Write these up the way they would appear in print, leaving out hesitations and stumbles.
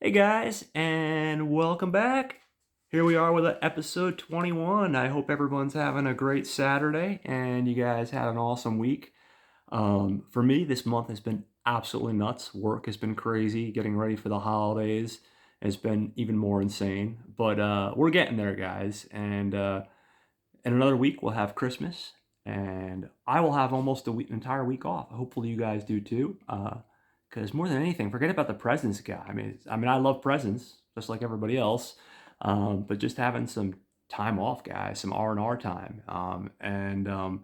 Hey guys, and welcome back. Here we are with episode 21. I hope everyone's having a great Saturday and you guys had an awesome week. For me, this month has been absolutely nuts. Work has been crazy. Getting ready for the holidays has been even more insane. But we're getting there, guys. And in another week, we'll have Christmas, and I will have almost entire week off. Hopefully, you guys do too. Because more than anything, forget about the presents, guy. I mean, I love presents just like everybody else, but just having some time off, guys, some R&R time. And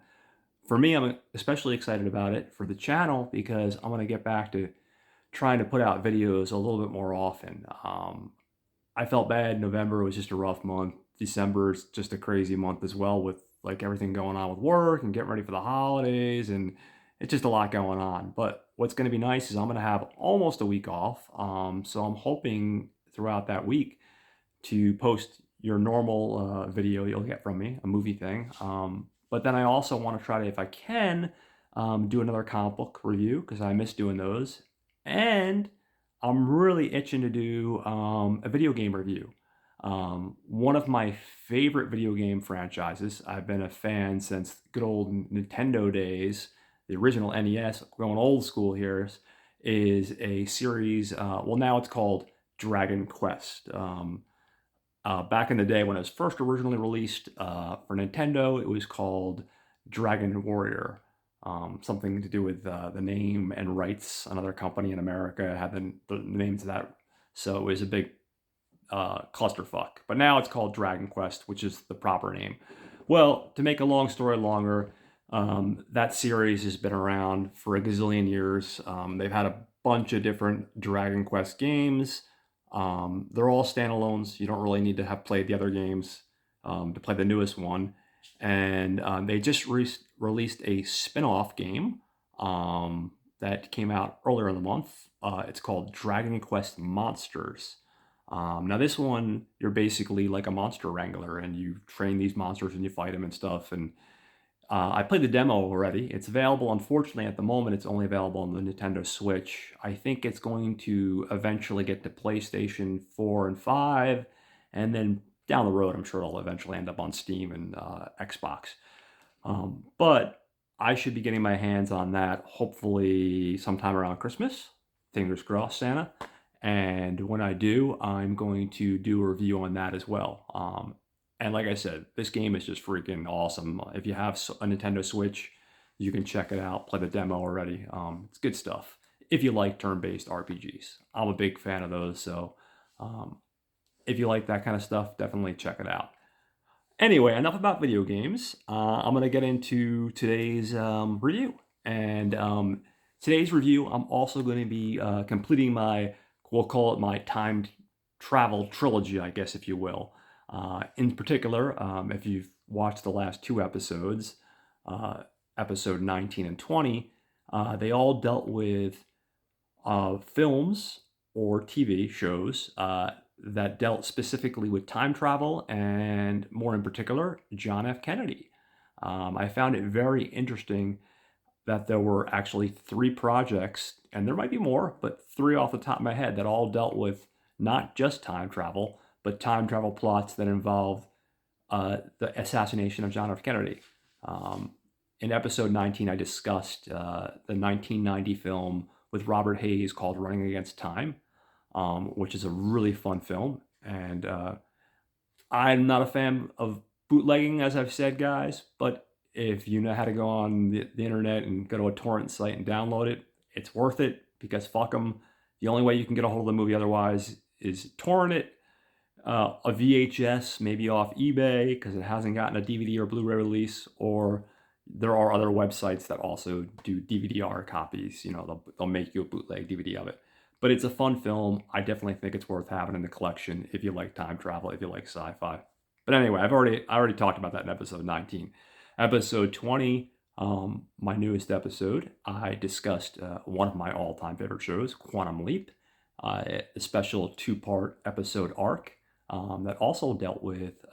for me, I'm especially excited about it for the channel because I'm gonna get back to trying to put out videos a little bit more often. I felt bad. November was just a rough month. December is just a crazy month as well with like everything going on with work and getting ready for the holidays, and it's just a lot going on. But what's going to be nice is I'm going to have almost a week off. So I'm hoping throughout that week to post your normal video you'll get from me, a movie thing. But then I also want to try to, if I can, do another comic book review because I miss doing those. And I'm really itching to do a video game review. One of my favorite video game franchises, I've been a fan since good old Nintendo days, the original NES, going old school here, is a series, well, now it's called Dragon Quest. Back in the day when it was first originally released for Nintendo, it was called Dragon Warrior. Something to do with the name and rights. Another company in America had the names of that, so it was a big clusterfuck. But now it's called Dragon Quest, which is the proper name. Well, to make a long story longer, that series has been around for a gazillion years. They've had a bunch of different Dragon Quest games. They're all standalones. You don't really need to have played the other games to play the newest one. And they just released a spin-off game that came out earlier in the month. It's called Dragon Quest Monsters. Now this one, you're basically like a monster wrangler, and you train these monsters and you fight them and stuff. And I played the demo already. It's available. Unfortunately, at the moment, it's only available on the Nintendo Switch. I think it's going to eventually get to PlayStation 4 and 5, and then down the road, I'm sure it'll eventually end up on Steam and Xbox. But I should be getting my hands on that hopefully sometime around Christmas. Fingers crossed, Santa. And when I do, I'm going to do a review on that as well. And like I said, this game is just freaking awesome. If you have a Nintendo Switch, you can check it out, play the demo already. It's good stuff. If you like turn-based RPGs, I'm a big fan of those. So if you like that kind of stuff, definitely check it out. Anyway, enough about video games. I'm going to get into today's review. And today's review, I'm also going to be completing we'll call it my time travel trilogy, I guess, if you will. In particular, if you've watched the last two episodes, episode 19 and 20, they all dealt with films or TV shows that dealt specifically with time travel and, more in particular, John F. Kennedy. I found it very interesting that there were actually three projects, and there might be more, but three off the top of my head that all dealt with not just time travel, but time travel plots that involved the assassination of John F. Kennedy. In episode 19, I discussed the 1990 film with Robert Hayes called Running Against Time, which is a really fun film. And I'm not a fan of bootlegging, as I've said, guys, but if you know how to go on the internet and go to a torrent site and download it, it's worth it because fuck them. The only way you can get a hold of the movie otherwise is torrent it, a VHS, maybe off eBay because it hasn't gotten a DVD or Blu-ray release, or there are other websites that also do DVD-R copies. You know, they'll make you a bootleg DVD of it. But it's a fun film. I definitely think it's worth having in the collection if you like time travel, if you like sci-fi. But anyway, I already talked about that in episode 19. Episode 20, my newest episode, I discussed one of my all-time favorite shows, Quantum Leap, a special two-part episode arc that also dealt with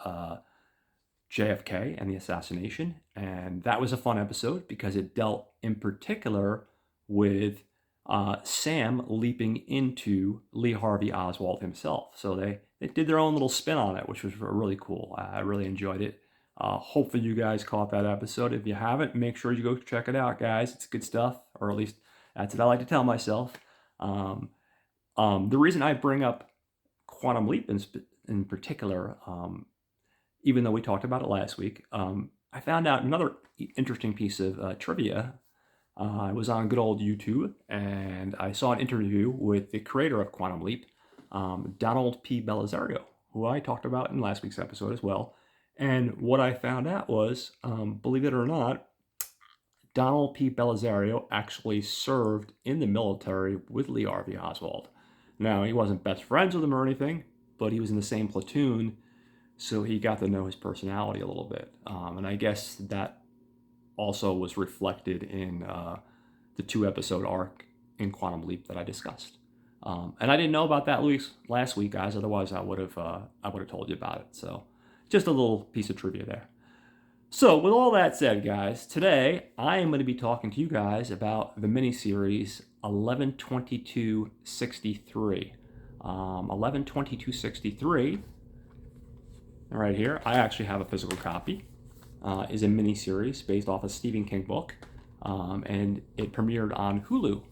JFK and the assassination. And that was a fun episode because it dealt in particular with Sam leaping into Lee Harvey Oswald himself. So they did their own little spin on it, which was really cool. I really enjoyed it. Hopefully you guys caught that episode. If you haven't, make sure you go check it out, guys. It's good stuff, or at least that's what I like to tell myself. The reason I bring up Quantum Leap in particular, even though we talked about it last week, I found out another interesting piece of trivia. I was on good old YouTube, and I saw an interview with the creator of Quantum Leap, Donald P. Bellisario, who I talked about in last week's episode as well. And what I found out was, believe it or not, Donald P. Bellisario actually served in the military with Lee Harvey Oswald. Now, he wasn't best friends with him or anything, but he was in the same platoon, so he got to know his personality a little bit. And I guess that also was reflected in the 2-episode arc in Quantum Leap that I discussed. And I didn't know about that last week, guys. Otherwise, I would have told you about it. So, just a little piece of trivia there. So, with all that said, guys, today I am going to be talking to you guys about the miniseries 11/22/63. 11/22/63. Right here, I actually have a physical copy. Is a miniseries based off a Stephen King book, and it premiered on Hulu.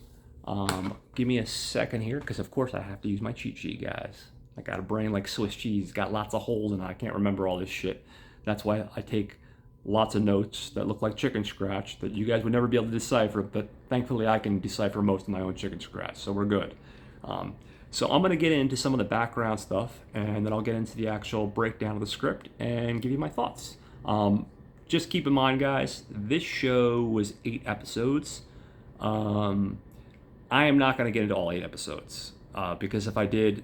Give me a second here, because of course I have to use my cheat sheet, guys. I got a brain like Swiss cheese, got lots of holes in it. I can't remember all this shit. That's why I take lots of notes that look like chicken scratch that you guys would never be able to decipher, but thankfully I can decipher most of my own chicken scratch, so we're good. So I'm going to get into some of the background stuff, and then I'll get into the actual breakdown of the script and give you my thoughts. Just keep in mind, guys, this show was 8 episodes. I am not going to get into all 8 episodes, because if I did,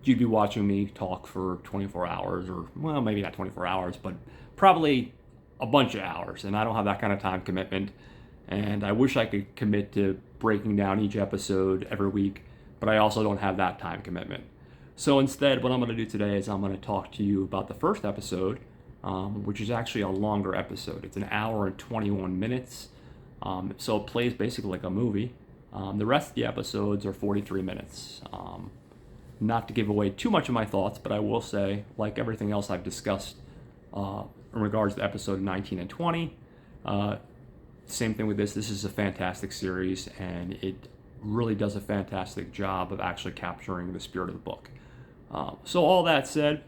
you'd be watching me talk for 24 hours, or, well, maybe not 24 hours, but probably a bunch of hours, and I don't have that kind of time commitment, and I wish I could commit to breaking down each episode every week, but I also don't have that time commitment. So instead, what I'm going to do today is I'm going to talk to you about the first episode, which is actually a longer episode. It's 1 hour and 21 minutes, so it plays basically like a movie. The rest of the episodes are 43 minutes. Not to give away too much of my thoughts, but I will say, like everything else I've discussed in regards to episode 19 and 20, same thing with this. This is a fantastic series, and it really does a fantastic job of actually capturing the spirit of the book. So all that said,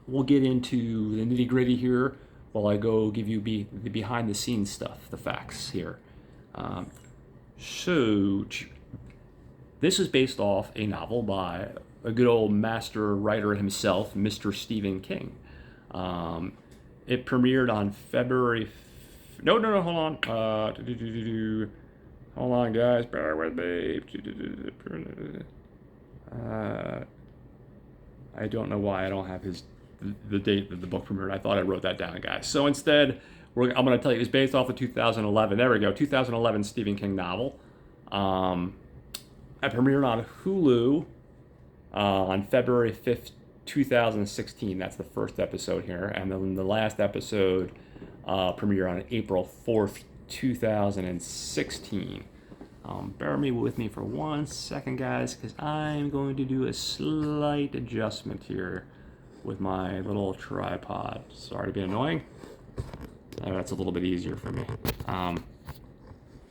we'll get into the nitty-gritty here while I go give you the behind-the-scenes stuff, the facts here. So this is based off a novel by a good old master writer himself, Mr. Stephen King. It premiered on February... hold on. Hold on, guys. Bear with me. I don't know why I don't have the date that the book premiered. I thought I wrote that down, guys. So instead, I'm going to tell you it's based off of 2011. There we go. 2011 Stephen King novel. I premiered on Hulu on February 5th, 2016. That's the first episode here. And then the last episode premiered on April 4th, 2016. Bear with me for 1 second, guys, because I'm going to do a slight adjustment here with my little tripod. Sorry to be annoying. That's a little bit easier for me.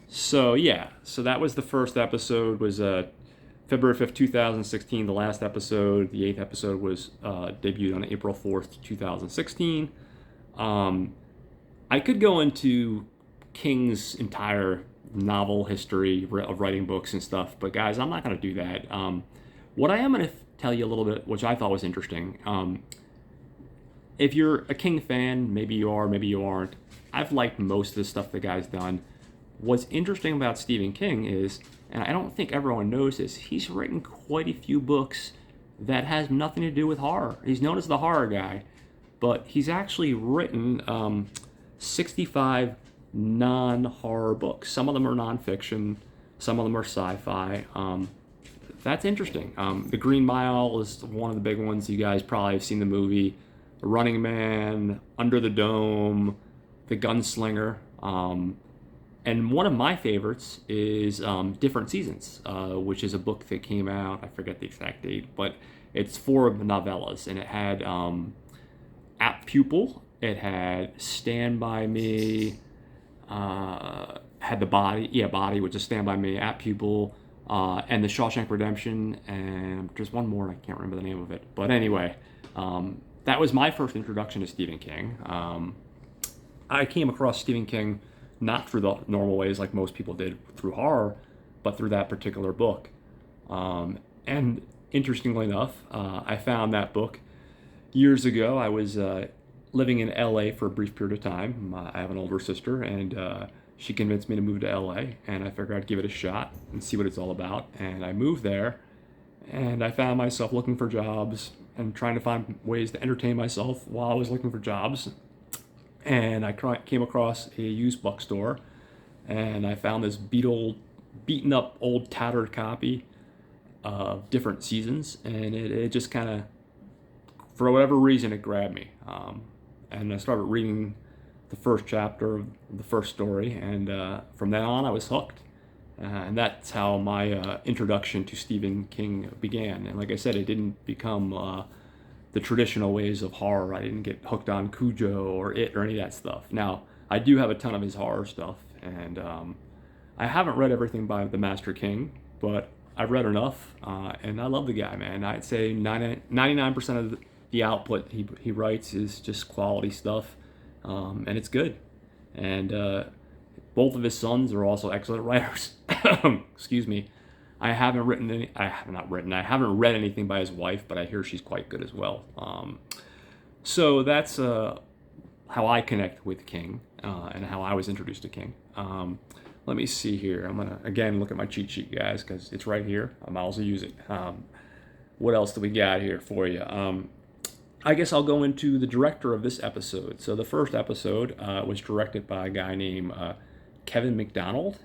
So that was the first episode, was February 5th, 2016. The last episode, the 8th episode, was debuted on April 4th, 2016. I could go into King's entire novel history of writing books and stuff, but guys, I'm not going to do that. What I am going to tell you a little bit, which I thought was interesting, if you're a King fan, maybe you are, maybe you aren't, I've liked most of the stuff the guy's done. What's interesting about Stephen King is, and I don't think everyone knows this, he's written quite a few books that has nothing to do with horror. He's known as the horror guy, but he's actually written 65 non-horror books. Some of them are nonfiction, some of them are sci-fi. That's interesting. The Green Mile is one of the big ones. You guys probably have seen the movie. The Running Man, Under the Dome, The Gunslinger. And one of my favorites is Different Seasons, which is a book that came out, I forget the exact date, but it's four novellas, and it had Apt Pupil, it had Stand By Me, had the Body, Body, which is Stand By Me, Apt Pupil, and The Shawshank Redemption, and there's one more, I can't remember the name of it. But anyway, that was my first introduction to Stephen King. I came across Stephen King not through the normal ways like most people did through horror, but through that particular book. And interestingly enough, I found that book years ago. I was living in LA for a brief period of time. I have an older sister, and she convinced me to move to LA, and I figured I'd give it a shot and see what it's all about. And I moved there, and I found myself looking for jobs and trying to find ways to entertain myself while I was looking for jobs. And I came across a used bookstore, and I found this beaten up, old, tattered copy of Different Seasons, and it just kind of, for whatever reason, it grabbed me. And I started reading the first chapter of the first story, and from then on, I was hooked. And that's how my introduction to Stephen King began. And like I said, it didn't become the traditional ways of horror. I didn't get hooked on Cujo or It or any of that stuff. Now, I do have a ton of his horror stuff, and I haven't read everything by the Master King, but I've read enough, and I love the guy, man. I'd say 99% of the output he writes is just quality stuff, and it's good. And both of his sons are also excellent writers. Excuse me. I haven't read anything by his wife, but I hear she's quite good as well. So that's how I connect with King, and how I was introduced to King. Let me see here. I'm gonna again look at my cheat sheet, guys, because it's right here. I might as well use it. What else do we got here for you? I guess I'll go into the director of this episode. So the first episode was directed by a guy named Kevin McDonald.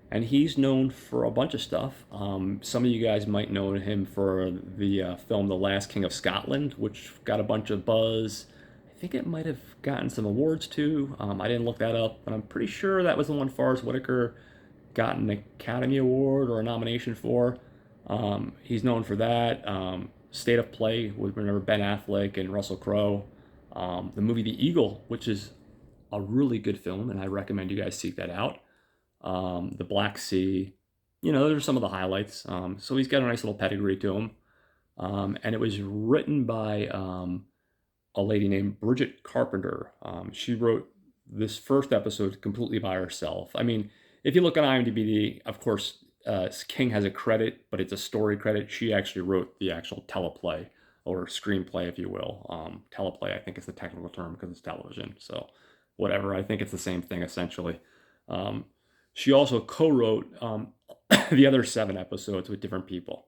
And he's known for a bunch of stuff. Some of you guys might know him for the film The Last King of Scotland, which got a bunch of buzz. I think it might have gotten some awards too. I didn't look that up, but I'm pretty sure that was the one Forrest Whitaker got an Academy Award or a nomination for. He's known for that. State of Play with Ben Affleck and Russell Crowe. The movie The Eagle, which is a really good film, and I recommend you guys seek that out. The Black Sea, those are some of the highlights. So he's got a nice little pedigree to him. And it was written by a lady named Bridget Carpenter. She wrote this first episode completely by herself. I mean, if you look on IMDb, of course, King has a credit, but it's a story credit. She actually wrote the actual teleplay or screenplay, if you will. Teleplay, I think, is the technical term because it's television. So whatever, I think it's the same thing essentially. She also co-wrote the other 7 episodes with different people.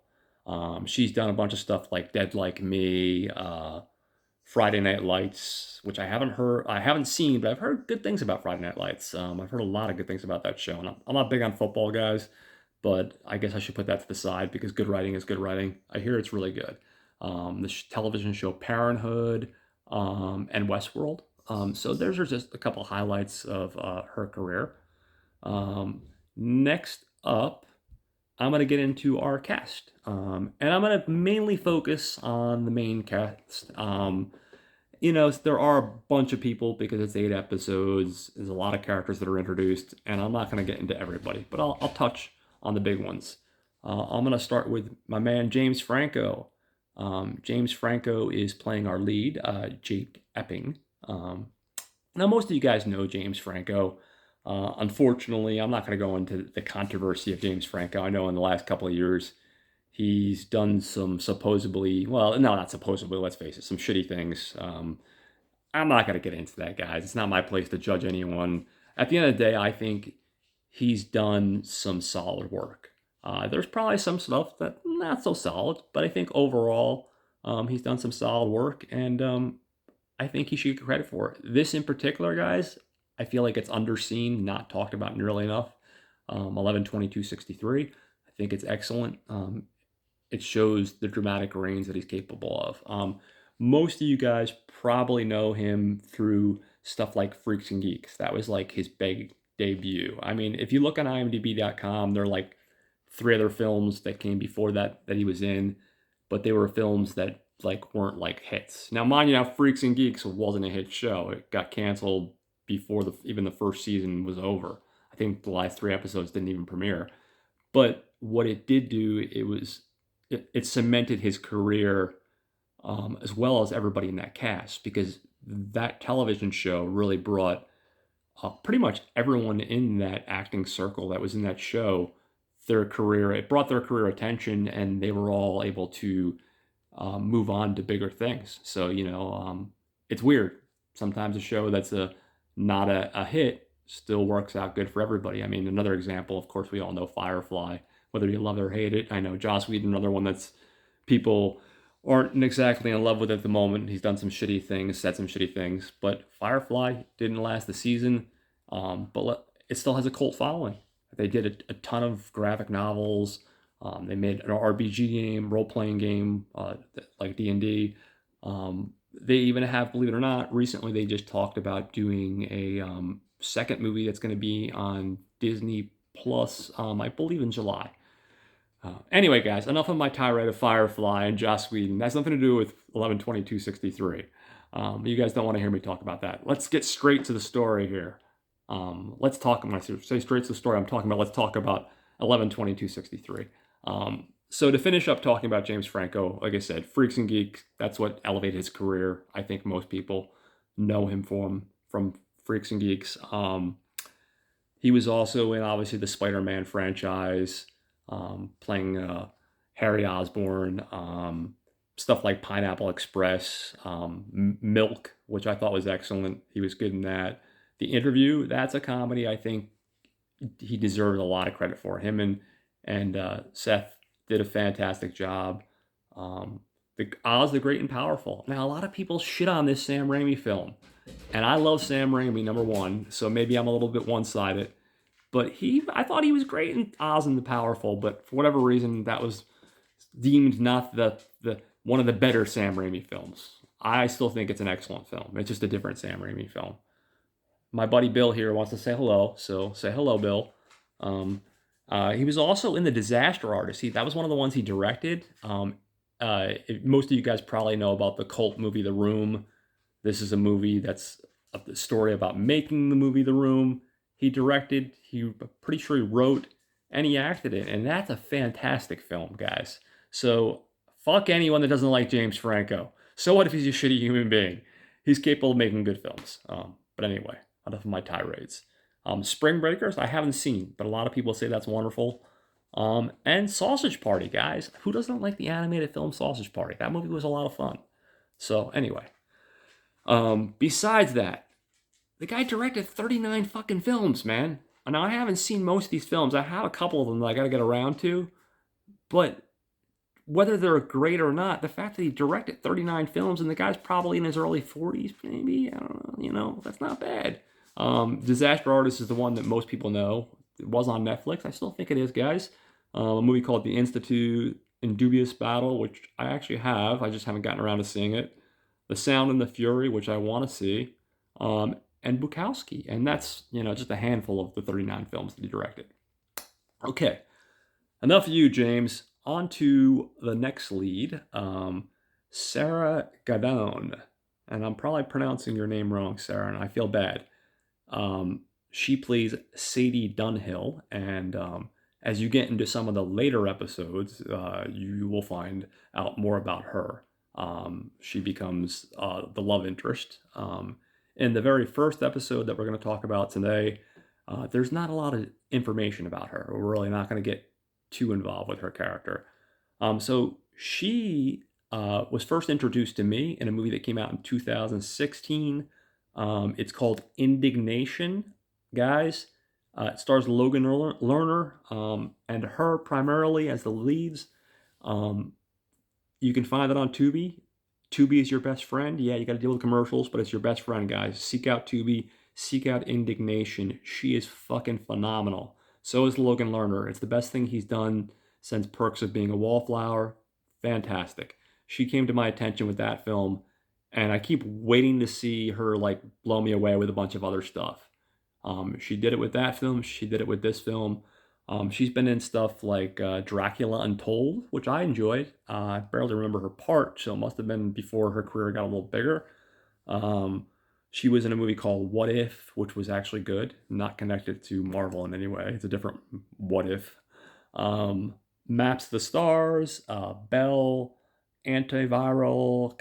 She's done a bunch of stuff like Dead Like Me, Friday Night Lights, which I haven't seen, but I've heard good things about Friday Night Lights. I've heard a lot of good things about that show, and I'm not big on football, guys, but I guess I should put that to the side because good writing is good writing. I hear it's really good. The television show Parenthood and Westworld. So those are just a couple highlights of her career. Next up, I'm going to get into our cast. And I'm going to mainly focus on the main cast. There are a bunch of people because it's 8 episodes. There's a lot of characters that are introduced, and I'm not going to get into everybody, but I'll touch on the big ones. I'm going to start with my man, James Franco. James Franco is playing our lead, Jake Epping. Now, most of you guys know James Franco. Unfortunately, I'm not going to go into the controversy of James Franco. I know in the last couple of years, he's done some not supposedly, let's face it, some shitty things. I'm not going to get into that, guys. It's not my place to judge anyone. At the end of the day, I think he's done some solid work. There's probably some stuff that not so solid, but I think overall, he's done some solid work, and I think he should get credit for it. This in particular, guys, I feel like it's underseen, not talked about nearly enough. 11/22/63. I think it's excellent. It shows the dramatic range that he's capable of. Most of you guys probably know him through stuff like Freaks and Geeks. That was like his big debut. I mean, if you look on IMDb.com, there are like 3 other films that came before that he was in, but they were films that like weren't like hits. Now, mind you, now Freaks and Geeks wasn't a hit show. It got canceled before even the first season was over. I think the last 3 episodes didn't even premiere. But what it did do, it cemented his career, as well as everybody in that cast, because that television show really brought pretty much everyone in that acting circle that was in that show their career. It brought their career attention, and they were all able to move on to bigger things. So it's weird. Sometimes a show that's not a hit still works out good for everybody. I mean, another example, of course, we all know Firefly, whether you love it or hate it. I know Joss Whedon, another one that's people aren't exactly in love with at the moment. He's done some shitty things, said some shitty things, but Firefly didn't last the season, but it still has a cult following. They did a ton of graphic novels. They made an RPG game, role-playing game, like D&D. They even have, believe it or not, recently they just talked about doing a second movie that's going to be on Disney Plus, I believe in July. Anyway, guys, enough of my tirade of Firefly and Joss Whedon. That's nothing to do with 11/22/63. You guys don't want to hear me talk about that. Let's get straight to the story here. Let's talk, when I say straight to the story, I'm talking about, let's talk about 11/22/63. So to finish up talking about James Franco, like I said, Freaks and Geeks, that's what elevated his career. I think most people know him from Freaks and Geeks. He was also in, obviously, the Spider-Man franchise, playing Harry Osborn, stuff like Pineapple Express, Milk, which I thought was excellent. He was good in that. The Interview, that's a comedy I think he deserves a lot of credit for. Him and Seth did a fantastic job. The Oz the Great and Powerful. Now, a lot of people shit on this Sam Raimi film, and I love Sam Raimi, number one, so maybe I'm a little bit one-sided. But I thought he was great in Oz and the Powerful, but for whatever reason, that was deemed not the one of the better Sam Raimi films. I still think it's an excellent film. It's just a different Sam Raimi film. My buddy Bill here wants to say hello, so say hello, Bill. He was also in The Disaster Artist. That was one of the ones he directed. Most of you guys probably know about the cult movie The Room. This is a movie that's a story about making the movie The Room. He directed, pretty sure he wrote, and he acted it. And that's a fantastic film, guys. So fuck anyone that doesn't like James Franco. So what if he's a shitty human being? He's capable of making good films. But anyway, enough of my tirades. Spring Breakers, I haven't seen, but a lot of people say that's wonderful. And Sausage Party, guys. Who doesn't like the animated film Sausage Party? That movie was a lot of fun. So anyway, besides that, the guy directed 39 fucking films, man. Now, I haven't seen most of these films. I have a couple of them that I got to get around to. But whether they're great or not, the fact that he directed 39 films and the guy's probably in his early 40s, maybe, I don't know, that's not bad. Disaster Artist is the one that most people know. It was on Netflix. I still think it is, guys. A movie called The Institute in Dubious Battle, which I actually have. I just haven't gotten around to seeing it. The Sound and the Fury, which I want to see. And Bukowski. And that's, just a handful of the 39 films that he directed. Okay. Enough of you, James. On to the next lead. Sarah Gadon. And I'm probably pronouncing your name wrong, Sarah, and I feel bad. She plays Sadie Dunhill, and as you get into some of the later episodes, you will find out more about her. She becomes the love interest. In the very first episode that we're going to talk about today, there's not a lot of information about her. We're really not going to get too involved with her character. So she was first introduced to me in a movie that came out in 2016. It's called Indignation, guys. It stars Logan Lerner and her primarily as the leads. You can find it on Tubi. Tubi is your best friend. Yeah, you got to deal with commercials, but it's your best friend, guys. Seek out Tubi. Seek out Indignation. She is fucking phenomenal. So is Logan Lerner. It's the best thing he's done since Perks of Being a Wallflower. Fantastic. She came to my attention with that film, and I keep waiting to see her blow me away with a bunch of other stuff. She did it with that film. She did it with this film. She's been in stuff like Dracula Untold, which I enjoyed. I barely remember her part, so it must have been before her career got a little bigger. Um, she was in a movie called What If, which was actually good, not connected to Marvel in any way. It's a different What If. Um, Maps to the Stars, Bell, Antiviral,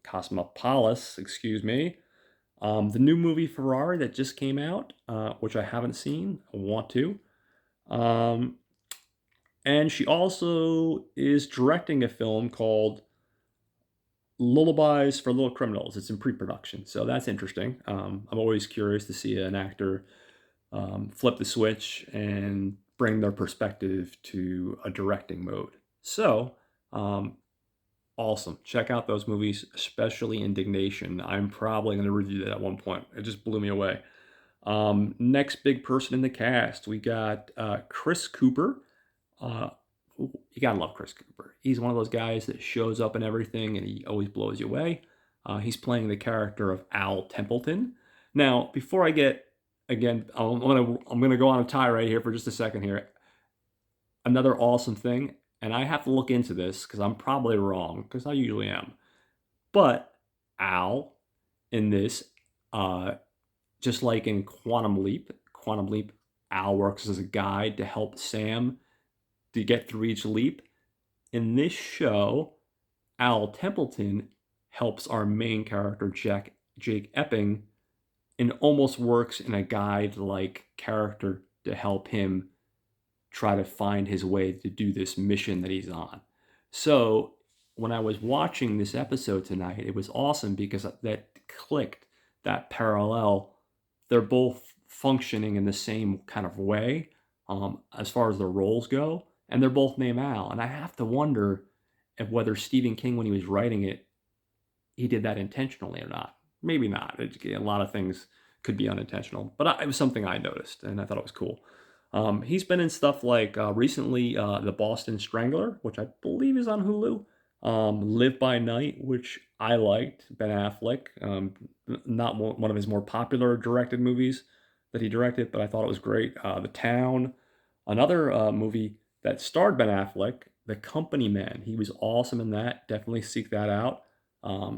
Cosmopolis, excuse me. The new movie Ferrari that just came out, which I haven't seen, I want to. Um, and she also is directing a film called Lullabies for Little Criminals. It's in pre-production, so that's interesting. I'm always curious to see an actor flip the switch and bring their perspective to a directing mode. So, um, awesome. Check out those movies, especially Indignation. I'm probably going to review that at one point. It just blew me away. Next big person in the cast, we got Chris Cooper. Uh, you gotta love Chris Cooper. He's one of those guys that shows up in everything and he always blows you away. He's playing the character of Al Templeton. Now, before I get again, I'm gonna go on a tirade here for just a second here. Another awesome thing, and I have to look into this because I'm probably wrong because I usually am. But Al in this, uh, just like in Quantum Leap, Al works as a guide to help Sam to get through each leap. In this show, Al Templeton helps our main character, Jake Epping, and almost works in a guide like character to help him try to find his way to do this mission that he's on. So when I was watching this episode tonight, it was awesome because that clicked, that parallel. They're both functioning in the same kind of way as far as their roles go, and they're both named Al. And I have to wonder if whether Stephen King, when he was writing it, he did that intentionally or not. Maybe not. A lot of things could be unintentional, but it was something I noticed, and I thought it was cool. He's been in stuff like recently The Boston Strangler, which I believe is on Hulu. Live by Night, which I liked, Ben Affleck. Not one of his more popular directed movies that he directed, but I thought it was great. The Town, another movie that starred Ben Affleck, The Company Man. He was awesome in that. Definitely seek that out.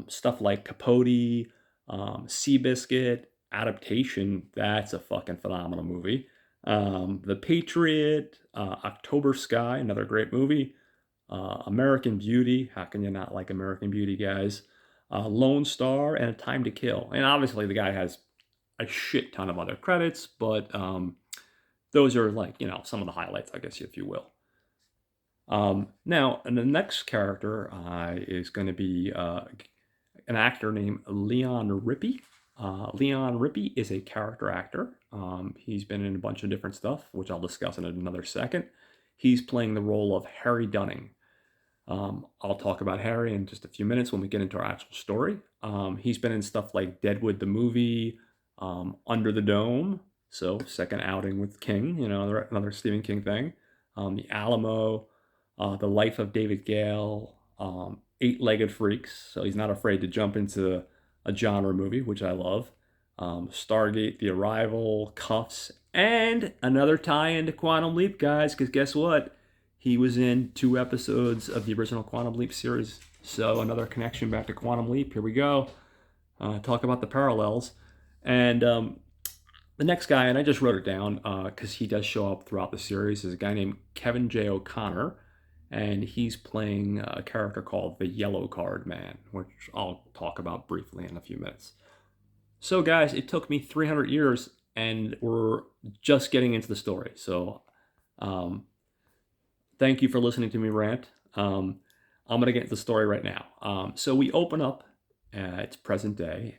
Stuff like Capote, Seabiscuit, Adaptation. That's a fucking phenomenal movie. The Patriot, October Sky, another great movie. American Beauty. How can you not like American Beauty, guys? Lone Star and A Time to Kill. And obviously, the guy has a shit ton of other credits, but those are like, some of the highlights, I guess, if you will. Now, and the next character is going to be an actor named Leon Rippey. Leon Rippey is a character actor. He's been in a bunch of different stuff, which I'll discuss in another second. He's playing the role of Harry Dunning. I'll talk about Harry in just a few minutes when we get into our actual story. He's been in stuff like Deadwood the movie, Under the Dome, so second outing with King, another Stephen King thing. The Alamo, The Life of David Gale, Eight-Legged Freaks, so he's not afraid to jump into a genre movie, which I love. Stargate, The Arrival, Cuffs, and another tie into Quantum Leap, guys, because guess what? He was in 2 episodes of the original Quantum Leap series. So another connection back to Quantum Leap. Here we go. Talk about the parallels. And the next guy, and I just wrote it down because he does show up throughout the series, is a guy named Kevin J. O'Connor. And he's playing a character called the Yellow Card Man, which I'll talk about briefly in a few minutes. So guys, it took me 300 years and we're just getting into the story. So thank you for listening to me rant. I'm going to get into the story right now. So we open up, it's present day,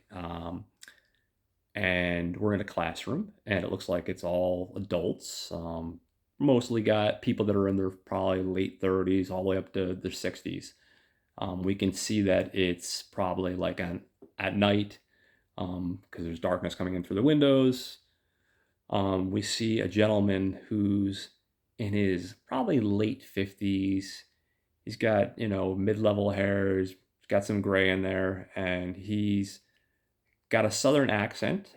and we're in a classroom, and it looks like it's all adults. Mostly got people that are in their probably late 30s all the way up to their 60s. We can see that it's probably like at night because there's darkness coming in through the windows. We see a gentleman who's in his probably late 50s. He's got, mid-level hair. He's got some gray in there, and he's got a southern accent.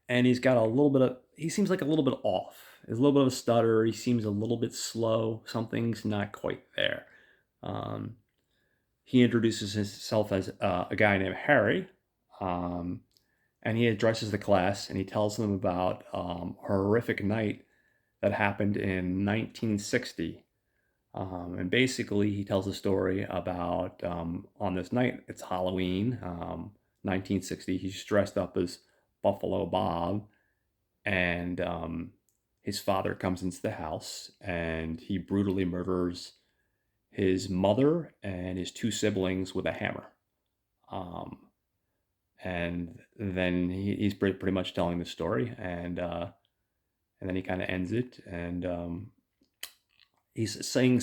and he's got a little bit of, he seems like a little bit off. There's a little bit of a stutter. He seems a little bit slow. Something's not quite there. Um, he introduces himself as a guy named Harry, um, and he addresses the class and he tells them about a horrific night that happened in 1960. And basically, he tells a story about on this night, it's Halloween, 1960. He's dressed up as Buffalo Bob, and his father comes into the house and he brutally murders his mother and his two siblings with a hammer. Um, and then he's pretty much telling the story, and then he kind of ends it, and he's saying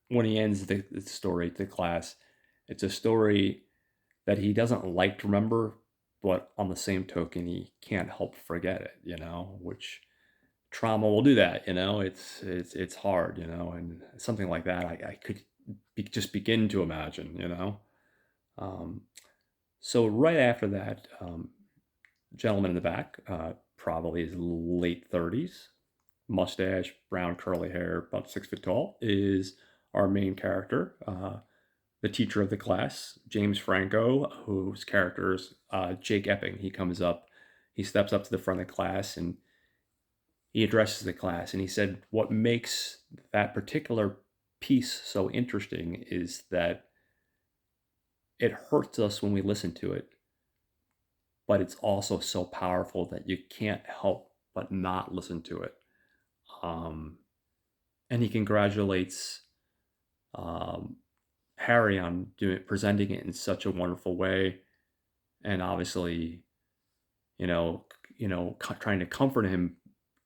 when he ends the story to class, it's a story that he doesn't like to remember, but on the same token, he can't help forget it, which trauma will do that, it's hard, and something like that I could just begin to imagine, Um, so right after that, gentleman in the back, probably his late 30s, mustache, brown curly hair, about 6 foot tall, is our main character, the teacher of the class, James Franco, whose character is Jake Epping. He comes up, he steps up to the front of the class, and he addresses the class. And he said, what makes that particular piece so interesting is that it hurts us when we listen to it, but it's also so powerful that you can't help but not listen to it. Um, and he congratulates um, Harry on presenting it in such a wonderful way, and obviously, trying to comfort him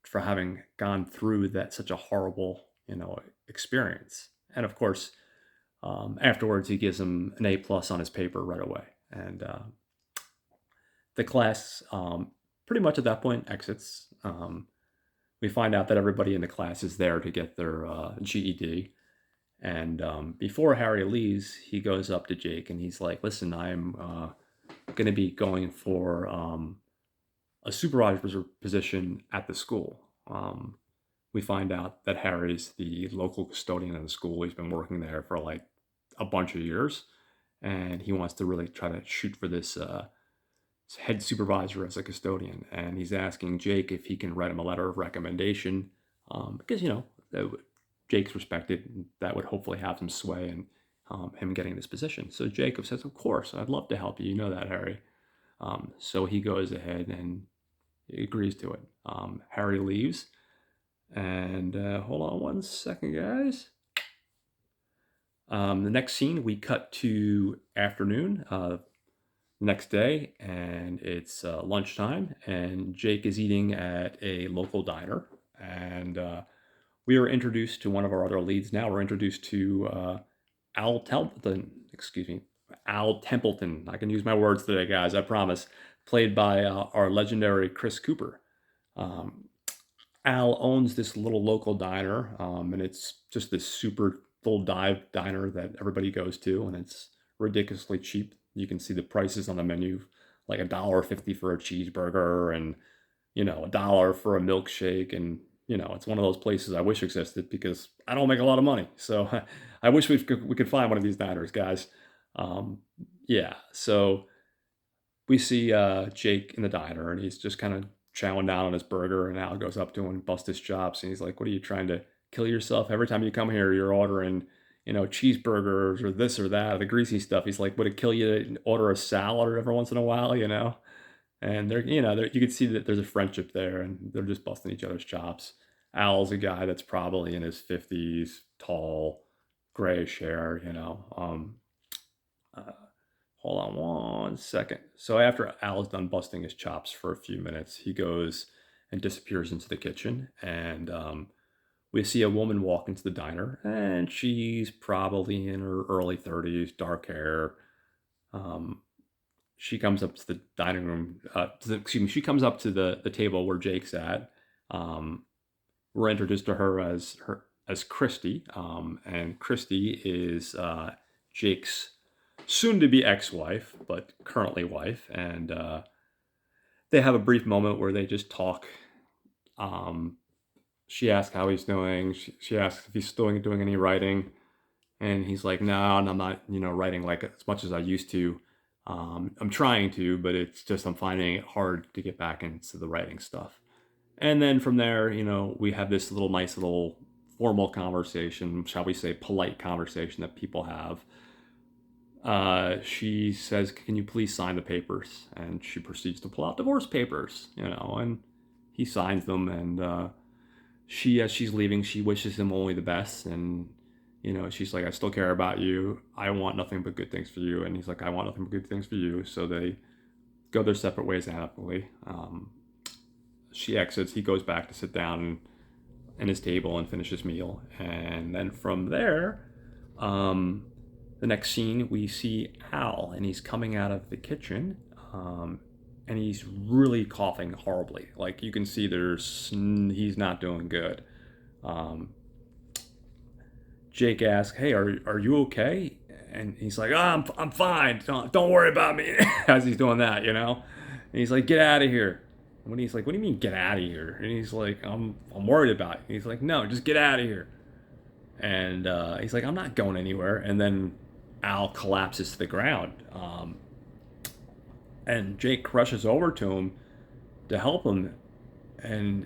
for having gone through that such a horrible, experience. And of course, afterwards, he gives him an A+ on his paper right away, and the class pretty much at that point exits. We find out that everybody in the class is there to get their GED. And before Harry leaves, he goes up to Jake and he's like, listen, I'm going to be going for a supervisor position at the school. We find out that Harry's the local custodian of the school. He's been working there for like a bunch of years. And he wants to really try to shoot for this head supervisor as a custodian. And he's asking Jake if he can write him a letter of recommendation because, Jake's respected, and that would hopefully have some sway in him getting this position. So Jacob says, of course, I'd love to help you. You know that, Harry. So he goes ahead and he agrees to it. Harry leaves. And hold on one second, guys. The next scene, we cut to afternoon, next day, and it's lunchtime, and Jake is eating at a local diner. And we are introduced to one of our other leads now. We're introduced to Al Templeton, excuse me, Al Templeton. I can use my words today, guys, I promise. Played by our legendary Chris Cooper. Al owns this little local diner, and it's just this super full dive diner that everybody goes to, and it's ridiculously cheap. You can see the prices on the menu, like $1.50 for a cheeseburger, and $1 for a milkshake, and it's one of those places I wish existed because I don't make a lot of money. So I wish we could find one of these diners, guys. Yeah, so we see Jake in the diner, and he's just kind of chowing down on his burger, and Al goes up to him and busts his chops, and he's like, what are you trying to kill yourself? Every time you come here, you're ordering, cheeseburgers or this or that, or the greasy stuff. He's like, would it kill you to order a salad every once in a while, And you can see that there's a friendship there, and they're just busting each other's chops. Al's a guy that's probably in his 50s, tall, grayish hair, uh, hold on one second. So after Al's done busting his chops for a few minutes, he goes and disappears into the kitchen, and we see a woman walk into the diner, and she's probably in her early 30s, dark hair. She comes up to the dining room. She comes up to the table where Jake's at. We're introduced to her as Christy, and Christy is Jake's soon-to-be ex-wife, but currently wife, and they have a brief moment where they just talk. Um, she asks how he's doing. She asks if he's still doing any writing, and he's like, "No, and I'm not, writing like as much as I used to. I'm trying to, but it's just I'm finding it hard to get back into the writing stuff." And then from there, we have this nice little formal conversation, shall we say, polite conversation that people have. She says, "Can you please sign the papers?" And she proceeds to pull out divorce papers, and he signs them. And as she's leaving, she wishes him only the best. And, she's like, "I still care about you. I want nothing but good things for you." And he's like, "I want nothing but good things for you." So they go their separate ways happily. She exits. He goes back to sit down in his table and finish his meal. And then from there, the next scene, we see Al, and he's coming out of the kitchen, and he's really coughing horribly. Like, you can see he's not doing good. Jake asks, "Hey, are you okay?" And he's like, "Oh, I'm fine. Don't worry about me." As he's doing that, And he's like, "Get out of here." And when he's like, "What do you mean get out of here?" And he's like, I'm worried about it. And he's like, "No, just get out of here." And he's like, "I'm not going anywhere." And then Al collapses to the ground. And Jake rushes over to him to help him. And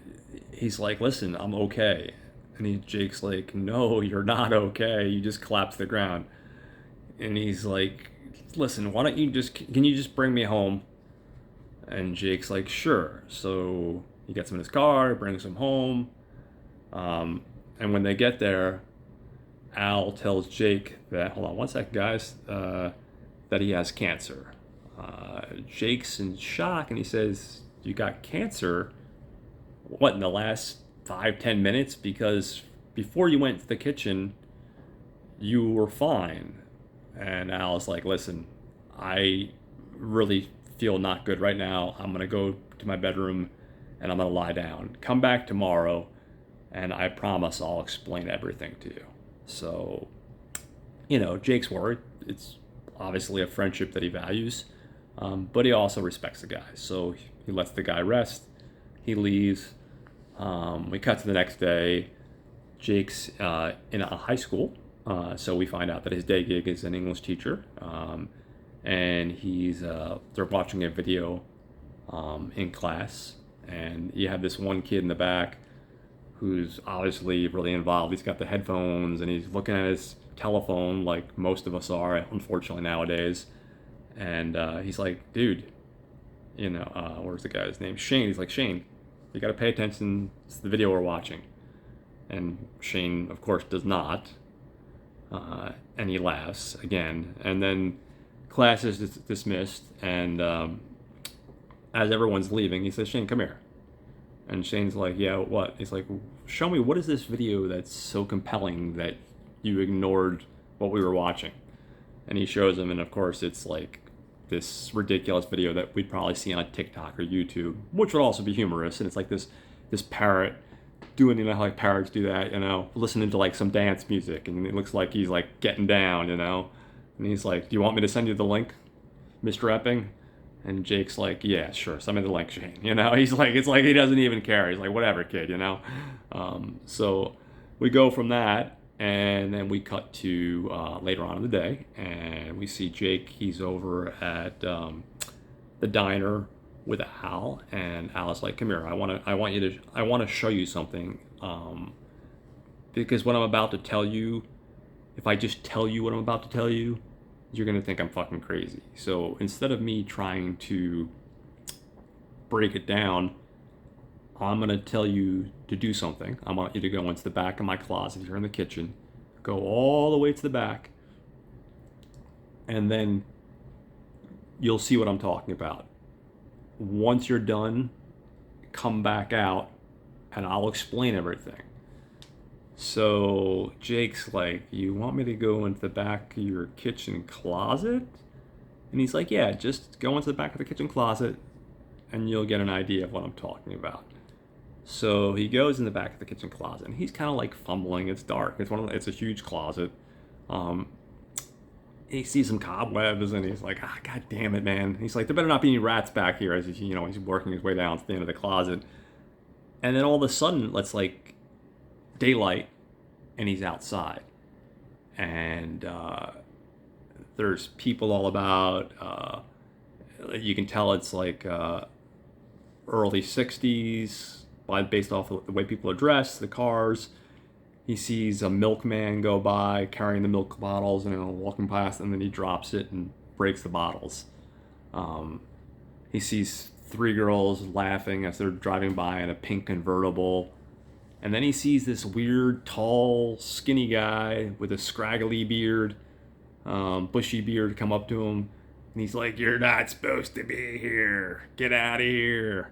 he's like, "Listen, I'm okay." And Jake's like, "No, you're not okay. You just collapsed to the ground." And he's like, "Listen, can you just bring me home?" And Jake's like, "Sure." So he gets him in his car, brings him home. And when they get there, Al tells Jake that, hold on one second, guys, that he has cancer. Jake's in shock, and he says, "You got cancer? What, in the last 5-10 minutes? Because before you went to the kitchen, you were fine." And Al's like, "Listen, I really feel not good right now. I'm going to go to my bedroom and I'm going to lie down. Come back tomorrow, and I promise I'll explain everything to you." So, Jake's worried. It's obviously a friendship that he values, but he also respects the guy. So he lets the guy rest. He leaves. We cut to the next day. Jake's in a high school, so we find out that his day gig is an English teacher, and they're watching a video in class, and you have this one kid in the back who's obviously really involved. He's got the headphones and he's looking at his telephone like most of us are, unfortunately, nowadays. And he's like, "Dude, where's the guy's name? Shane." He's like, "Shane, you got to pay attention to the video we're watching." And Shane, of course, does not. And he laughs again. And then class is dismissed. And as everyone's leaving, he says, "Shane, come here." And Shane's like, "Yeah, what?" He's like, "Show me, what is this video that's so compelling that you ignored what we were watching?" And he shows him, and of course it's like this ridiculous video that we'd probably see on TikTok or YouTube, which would also be humorous. And it's like this parrot doing, how like parrots do that, listening to like some dance music, and it looks like he's like getting down, And he's like, "Do you want me to send you the link, Mr. Epping?" And Jake's like, "Yeah, sure, send me the link, Shane." He's like, it's like he doesn't even care. He's like, "Whatever, kid," So we go from that, and then we cut to later on in the day, and we see Jake. He's over at the diner with Al, and Al's like, "Come here. I want to show you something, because what I'm about to tell you, if I just tell you what I'm about to tell you, you're going to think I'm fucking crazy. So instead of me trying to break it down, I'm going to tell you to do something. I want you to go into the back of my closet here in the kitchen, go all the way to the back, and then you'll see what I'm talking about. Once you're done, come back out, and I'll explain everything." So Jake's like, "You want me to go into the back of your kitchen closet?" And he's like, "Yeah, just go into the back of the kitchen closet and you'll get an idea of what I'm talking about." So he goes in the back of the kitchen closet, and he's kind of like fumbling. It's dark. It's a huge closet. he sees some cobwebs and he's like, ah, god damn it, man. He's like, there better not be any rats back here as he's working his way down to the end of the closet. And then all of a sudden, it's like daylight and he's outside. And there's people all about. You can tell it's like early 60s based off of the way people are dressed, the cars. He sees a milkman go by carrying the milk bottles and walking past, and then he drops it and breaks the bottles. Um, he sees three girls laughing as they're driving by in a pink convertible. And then he sees this weird, tall, skinny guy with a scraggly beard, bushy beard, come up to him. And he's like, "You're not supposed to be here. Get out of here."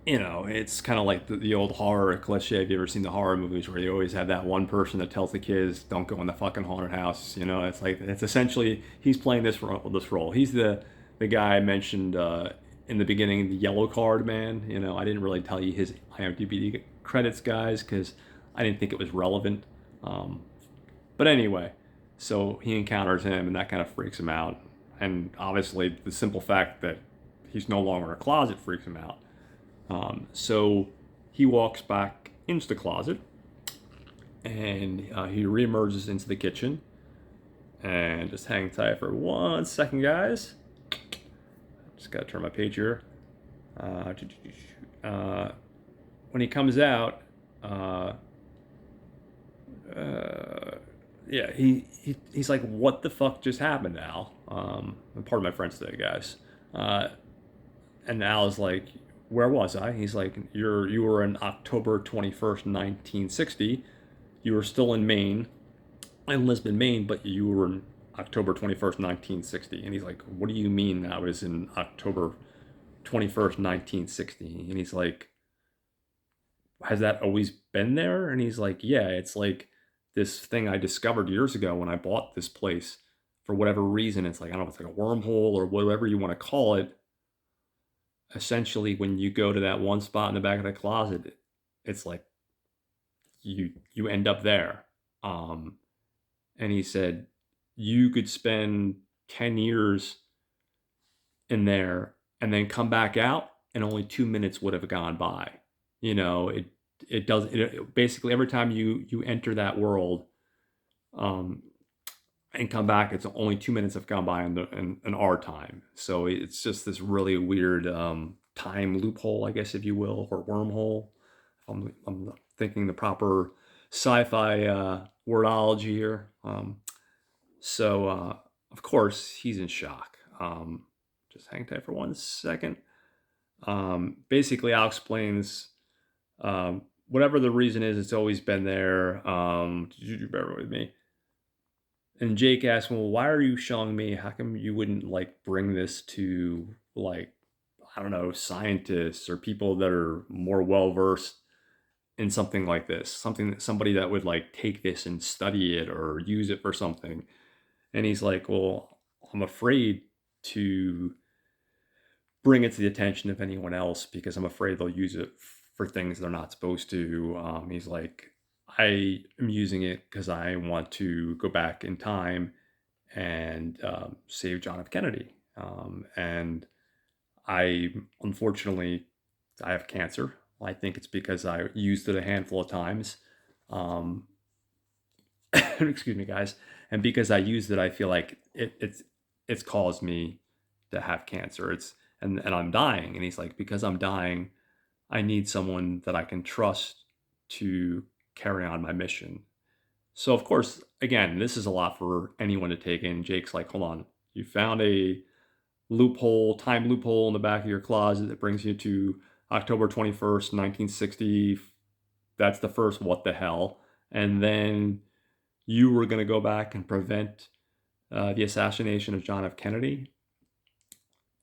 It's kind of like the old horror cliche. Have you ever seen the horror movies where you always have that one person that tells the kids, "Don't go in the fucking haunted house"? It's like it's essentially he's playing this role. He's the guy I mentioned in the beginning, the yellow card man. I didn't really tell you his IMDb credits, guys, because I didn't think it was relevant. But anyway, so he encounters him, and that kind of freaks him out. And obviously, the simple fact that he's no longer in a closet freaks him out. So he walks back into the closet, and he reemerges into the kitchen. And just hang tight for 1 second, guys. Just gotta turn my page here. When he comes out, yeah, he's like, "What the fuck just happened, Al?" And pardon my French today, guys. And Al is like, "Where was I?" He's like, "You were in October 21st, 1960. You were still in Maine, in Lisbon, Maine, but you were in October 21st, 1960." And he's like, "What do you mean I was in October 21st, 1960? And he's like, "Has that always been there?" And he's like, "Yeah, it's like this thing I discovered years ago when I bought this place for whatever reason. It's like, I don't know if it's like a wormhole or whatever you want to call it. Essentially, when you go to that one spot in the back of the closet, it's like you end up there." And he said, "You could spend 10 years in there and then come back out, and only 2 minutes would have gone by." It does it basically every time you enter that world, um, and come back, it's only 2 minutes have gone by in our time. So it's just this really weird time loophole, I guess, if you will, or wormhole. If I'm thinking the proper sci-fi wordology here. So of course he's in shock. Just hang tight for 1 second. Basically, Al explains whatever the reason is, it's always been there. You bear with me. And Jake asks, "Well, why are you showing me? How come you wouldn't like bring this to like, I don't know, scientists or people that are more well versed in something like this? Somebody that would like take this and study it or use it for something." And he's like, "Well, I'm afraid to bring it to the attention of anyone else because I'm afraid they'll use it for things they're not supposed to." He's like, "I am using it because I want to go back in time and save John F. Kennedy. And unfortunately, I have cancer. I think it's because I used it a handful of times. Um, excuse me, guys. And because I used it, I feel like it's caused me to have cancer. And I'm dying." And he's like, "Because I'm dying, I need someone that I can trust to carry on my mission." So of course, again, this is a lot for anyone to take in. Jake's like, "Hold on, you found a time loophole in the back of your closet that brings you to October 21st, 1960. That's the first what the hell. And then you were going to go back and prevent the assassination of John F. Kennedy."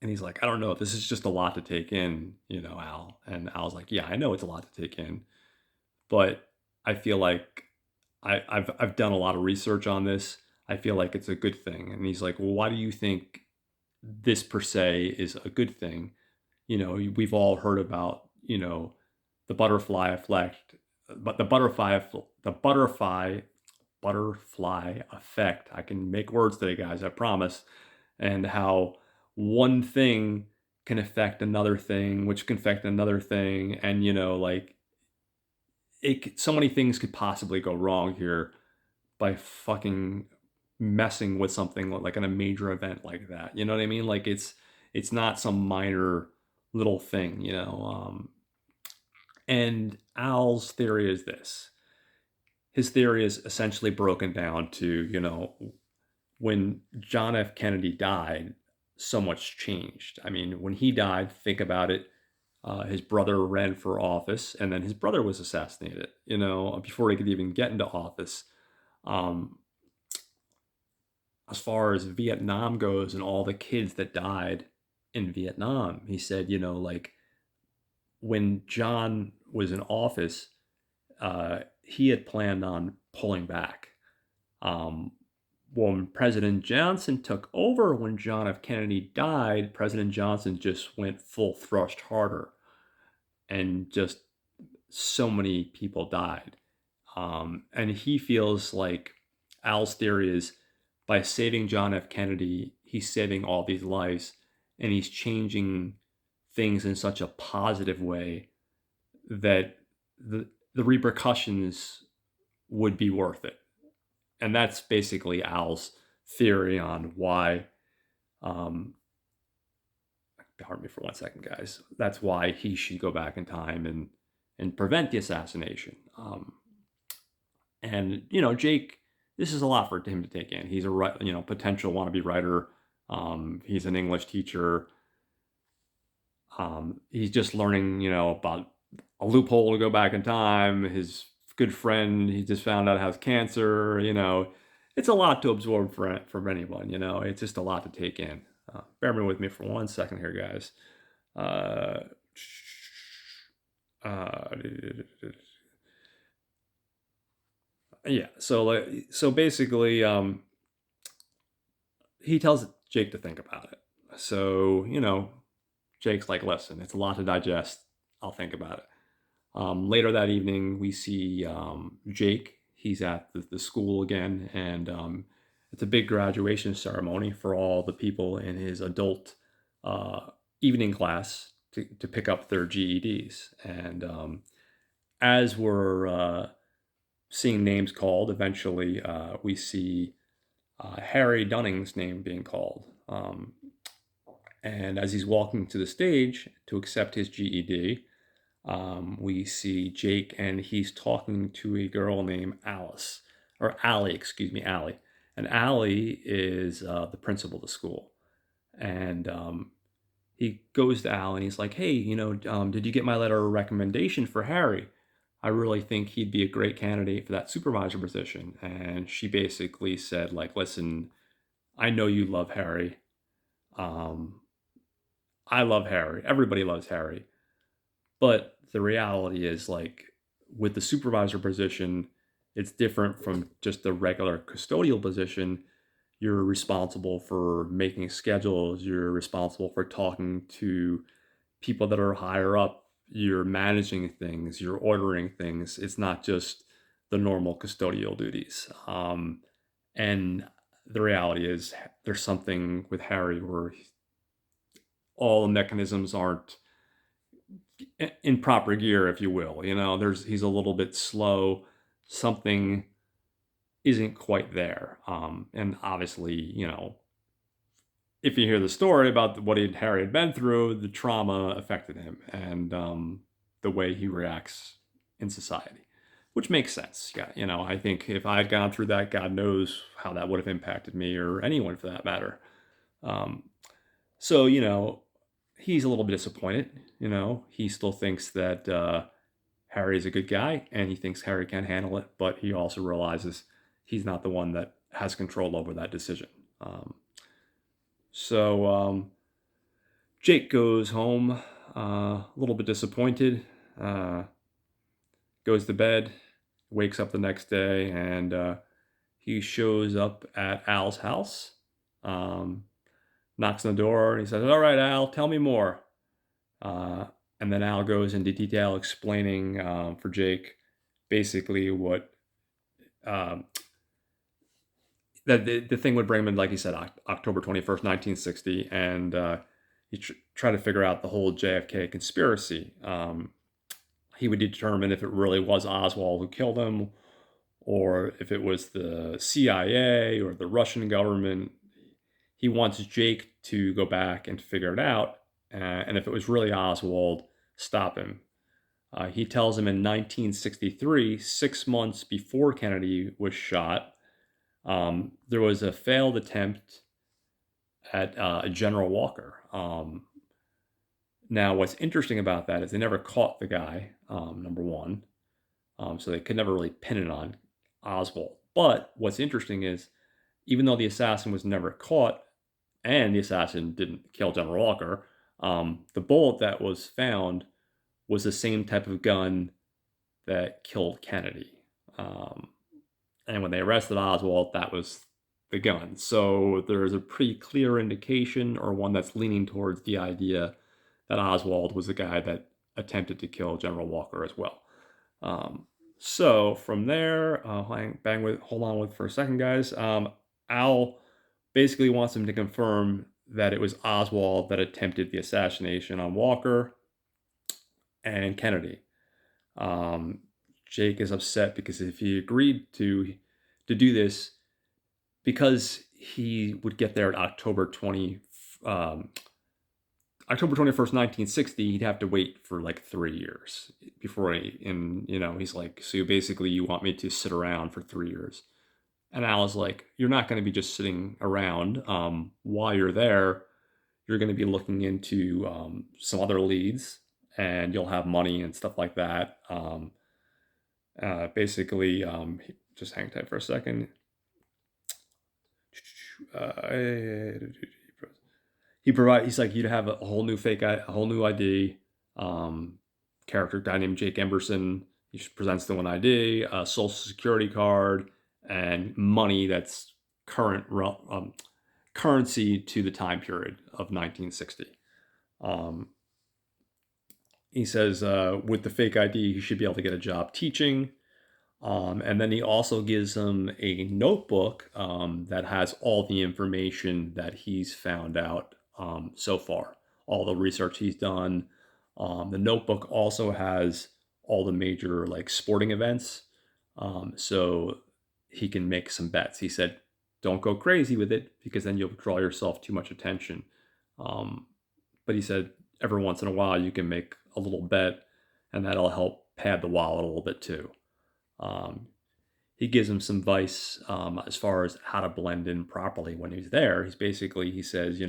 And he's like, "I don't know. This is just a lot to take in, Al." And Al's like, "Yeah, I know it's a lot to take in, but I feel like I've done a lot of research on this. I feel like it's a good thing." And he's like, "Well, why do you think this per se is a good thing? We've all heard about, the butterfly effect, but the butterfly butterfly effect. I can make words today, guys, I promise. And how one thing can affect another thing, which can affect another thing. And, like so many things could possibly go wrong here by fucking messing with something like in a major event like that. You know what I mean? Like it's not some minor little thing, and Al's theory is this. His theory is essentially broken down to, when John F. Kennedy died, so much changed. I mean, when he died, think about it. His brother ran for office, and then his brother was assassinated, before he could even get into office. Um, as far as Vietnam goes and all the kids that died in Vietnam, he said, like when John was in office, he had planned on pulling back. When President Johnson took over, when John F. Kennedy died, President Johnson just went full thrust harder, and just so many people died. And he feels like Al's theory is by saving John F. Kennedy, he's saving all these lives, and he's changing things in such a positive way that the repercussions would be worth it. And that's basically Al's theory on why. Pardon me for 1 second, guys. That's why he should go back in time and prevent the assassination. And Jake, this is a lot for him to take in. He's a potential wannabe writer. He's an English teacher. He's just learning, about a loophole to go back in time. His good friend, he just found out has cancer. It's a lot to absorb for anyone. It's just a lot to take in. Bear with me for 1 second here, guys. Yeah. So basically, he tells Jake to think about it. So Jake's like, listen, it's a lot to digest. I'll think about it. Later that evening, we see Jake. He's at the school again, and it's a big graduation ceremony for all the people in his adult evening class to pick up their GEDs. And as we're seeing names called, eventually we see Harry Dunning's name being called. And as he's walking to the stage to accept his GED, we see Jake, and he's talking to a girl named Alice, or Allie, excuse me, Allie. And Allie is the principal of the school. And he goes to Allie and he's like, hey, did you get my letter of recommendation for Harry? I really think he'd be a great candidate for that supervisor position. And she basically said, like, listen, I know you love Harry. I love Harry. Everybody loves Harry. But the reality is, like, with the supervisor position, it's different from just the regular custodial position. You're responsible for making schedules. You're responsible for talking to people that are higher up. You're managing things. You're ordering things. It's not just the normal custodial duties. And the reality is there's something with Harry where all the mechanisms aren't in proper gear, if you will. He's a little bit slow. Something isn't quite there. And obviously, if you hear the story about what Harry had been through, the trauma affected him, and the way he reacts in society, which makes sense. Yeah, I think if I'd gone through that, God knows how that would have impacted me, or anyone for that matter. So he's a little bit disappointed. He still thinks that Harry's a good guy, and he thinks Harry can handle it, but he also realizes he's not the one that has control over that decision. So Jake goes home a little bit disappointed, goes to bed, wakes up the next day, and he shows up at Al's house, knocks on the door, and he says, all right, Al, tell me more. And then Al goes into detail explaining for Jake basically what that the thing would bring him in, like you said, October 21st, 1960, and he tried to figure out the whole JFK conspiracy. He would determine if it really was Oswald who killed him, or if it was the CIA or the Russian government. He wants Jake to go back and figure it out, and if it was really Oswald, stop him. He tells him in 1963, 6 months before Kennedy was shot, there was a failed attempt at General Walker. Now, what's interesting about that is they never caught the guy, number one, so they could never really pin it on Oswald. But what's interesting is, even though the assassin was never caught and the assassin didn't kill General Walker, the bullet that was found was the same type of gun that killed Kennedy. And when they arrested Oswald, that was the gun. So there's a pretty clear indication, or one that's leaning towards the idea that Oswald was the guy that attempted to kill General Walker as well. So from there, hold on with for a second, guys. Al basically wants him to confirm that it was Oswald that attempted the assassination on Walker and Kennedy. Jake is upset because if he agreed to do this, because he would get there at October 21st, 1960, he'd have to wait for like 3 years before he's like, so basically you want me to sit around for 3 years. And Al is like, you're not going to be just sitting around. While you're there, you're going to be looking into some other leads, and you'll have money and stuff like that. Basically, just hang tight for a second. He's like, you'd have a whole new a whole new ID, character guy named Jake Emberson. He presents them an ID, a social security card, and money that's current currency to the time period of 1960. He says with the fake ID, he should be able to get a job teaching. And then he also gives him a notebook that has all the information that he's found out so far, all the research he's done. The notebook also has all the major like sporting events, so he can make some bets. He said, don't go crazy with it because then you'll draw yourself too much attention. But he said every once in a while you can make a little bet, and that'll help pad the wallet a little bit too. He gives him some advice as far as how to blend in properly when he's there. He says,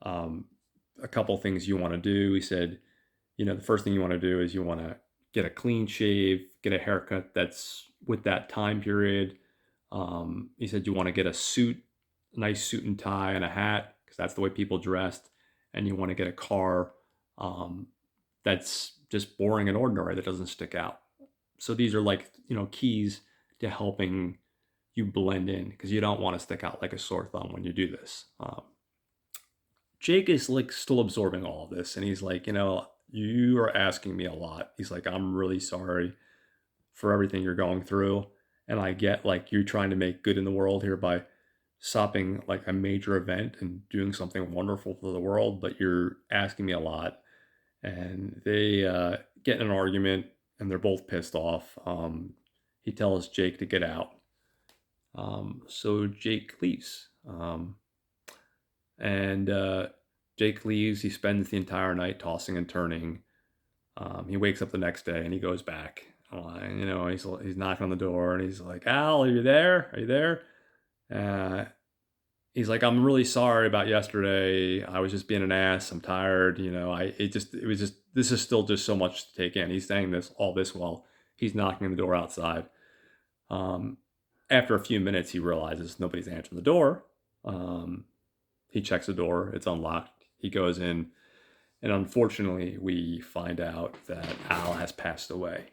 a couple things you want to do. He said, the first thing you want to do is you want to get a clean shave, get a haircut that's with that time period. He said you want to get a nice suit and tie and a hat, because that's the way people dressed. And you want to get a car that's just boring and ordinary, that doesn't stick out. So these are like, keys to helping you blend in, because you don't want to stick out like a sore thumb when you do this. Jake is like still absorbing all of this, and he's like, you are asking me a lot. He's like, I'm really sorry for everything you're going through. And I get like you're trying to make good in the world here by stopping like a major event and doing something wonderful for the world, but you're asking me a lot. And they get in an argument, and they're both pissed off. He tells Jake to get out. So Jake leaves. And Jake leaves. He spends the entire night tossing and turning. He wakes up the next day and he goes back. He's knocking on the door, and he's like, Al, are you there? Are you there? He's like, I'm really sorry about yesterday. I was just being an ass. I'm tired. This is still just so much to take in. He's saying all this while he's knocking on the door outside. After a few minutes, he realizes nobody's answering the door. He checks the door. It's unlocked. He goes in, and unfortunately, we find out that Al has passed away.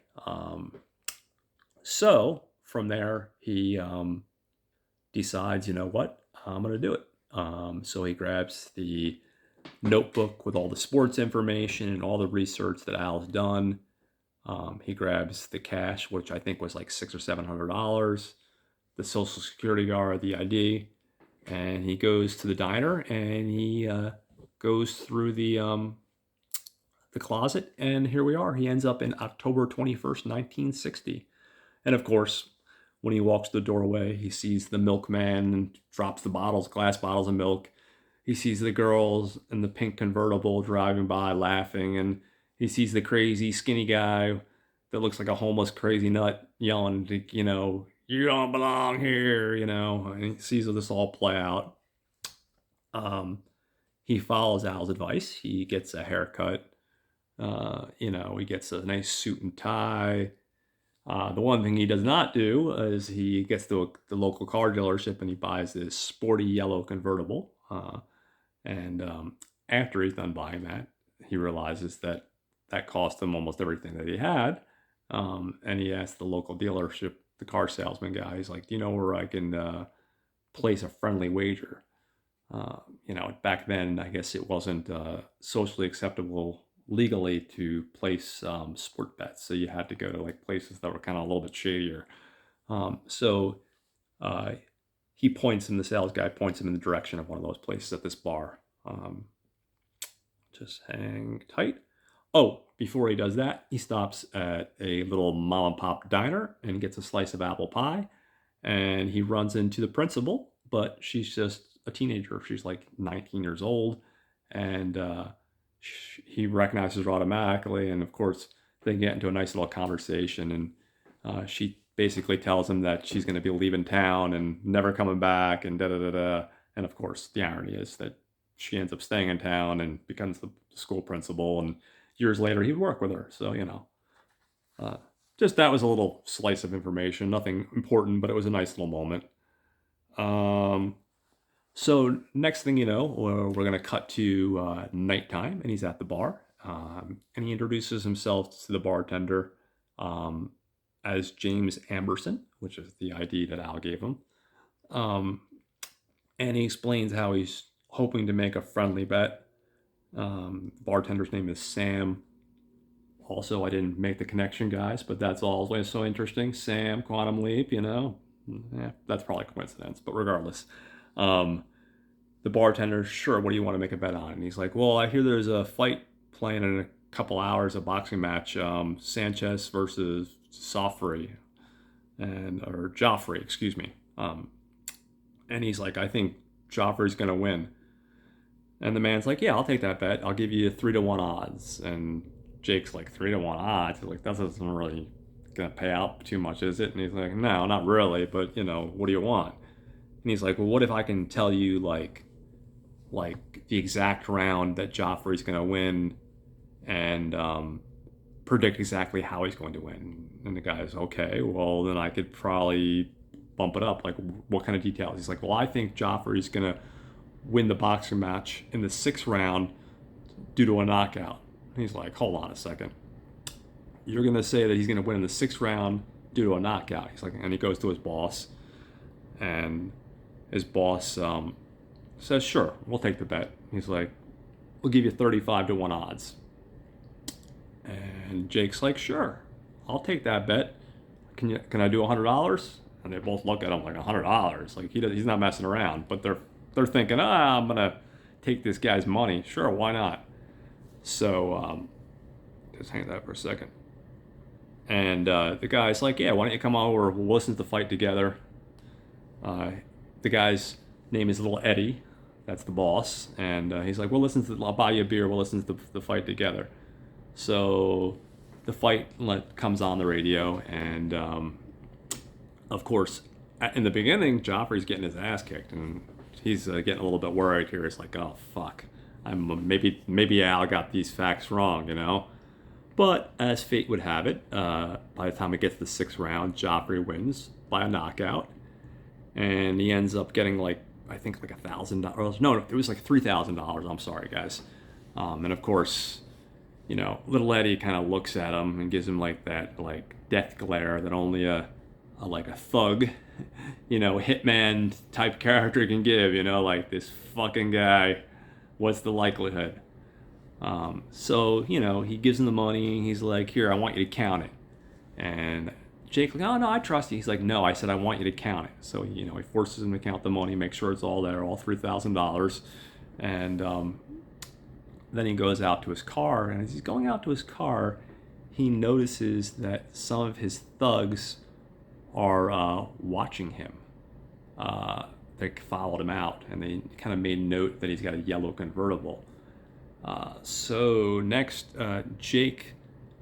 So from there, he decides, what? I'm going to do it. So he grabs the notebook with all the sports information and all the research that Al's done. He grabs the cash, which I think was like $600 or $700. the Social Security guard the ID, and he goes to the diner, and he goes through the closet, and here we are. He ends up in October 21st, 1960. And of course, when he walks the doorway, he sees the milkman and drops the bottles, glass bottles of milk. He sees the girls in the pink convertible driving by laughing, and he sees the crazy skinny guy that looks like a homeless crazy nut yelling, you don't belong here, and he sees this all play out. He follows Al's advice. He gets a haircut. He gets a nice suit and tie. The one thing he does not do is he gets to the local car dealership and he buys this sporty yellow convertible. And after he's done buying that, he realizes that cost him almost everything that he had. And he asks the local dealership, the car salesman guy, he's like, do you know where I can place a friendly wager? Back then, I guess it wasn't socially acceptable legally to place sport bets. So you had to go to like places that were kind of a little bit shadier. So the sales guy points him in the direction of one of those places at this bar. Just hang tight. Oh, before he does that, he stops at a little mom and pop diner and gets a slice of apple pie. And he runs into the principal, but she's just a teenager. She's like 19 years old. And he recognizes her automatically. And of course, they get into a nice little conversation. And she basically tells him that she's going to be leaving town and never coming back and da-da-da-da. And of course, the irony is that she ends up staying in town and becomes the school principal. And years later, he'd work with her. So, just that was a little slice of information. Nothing important, but it was a nice little moment. So next thing you know, we're going to cut to nighttime, and he's at the bar. And he introduces himself to the bartender as James Amberson, which is the ID that Al gave him. And he explains how he's hoping to make a friendly bet. The bartender's name is Sam. Also, I didn't make the connection, guys, but that's always so interesting. Sam, Quantum Leap, that's probably coincidence, but regardless. The bartender, sure, what do you want to make a bet on? And he's like, well, I hear there's a fight playing in a couple hours, a boxing match, Sanchez versus Joffrey, excuse me. And he's like, I think Joffrey's going to win. And the man's like, yeah, I'll take that bet. I'll give you 3-1 odds. And Jake's like, 3-1 odds? He's like, that doesn't really going to pay out too much, is it? And he's like, no, not really, but, what do you want? And he's like, well, what if I can tell you, like the exact round that Joffrey's going to win and predict exactly how he's going to win? And the guy's, okay, well, then I could probably bump it up. Like, what kind of details? He's like, well, I think Joffrey's going to win the boxing match in the 6th round due to a knockout. And he's like, hold on a second. You're going to say that he's going to win in the 6th round due to a knockout? He's like, and he goes to his boss, and his boss says, sure, we'll take the bet. He's like, we'll give you 35-1 odds. And Jake's like, sure, I'll take that bet. Can I do $100? And they both look at him like, $100? Like, he's not messing around. But they're thinking, I'm gonna take this guy's money. Sure, why not? So just hang that for a second. And the guy's like, yeah, why don't you come over? We'll listen to the fight together. The guy's name is Little Eddie. That's the boss. And he's like, I'll buy you a beer. We'll listen to the fight together. So the fight comes on the radio. And of course, in the beginning, Joffrey's getting his ass kicked. And he's getting a little bit worried here. He's like, oh, fuck. Maybe Al got these facts wrong, But as fate would have it, by the time it gets to the 6th round, Joffrey wins by a knockout. And he ends up getting I think $1,000. No, it was like $3,000. I'm sorry, guys. And of course, Little Eddie kind of looks at him and gives him that death glare that only a thug, hitman type character can give. Like, this fucking guy. What's the likelihood? So he gives him the money. He's like, here, I want you to count it. And Jake like, oh no, I trust you. He's like, no, I said I want you to count it. So he forces him to count the money, make sure it's all there, all $3,000, and then he goes out to his car. And as he's going out to his car, he notices that some of his thugs are watching him. They followed him out, and they kind of made note that he's got a yellow convertible. So next, Jake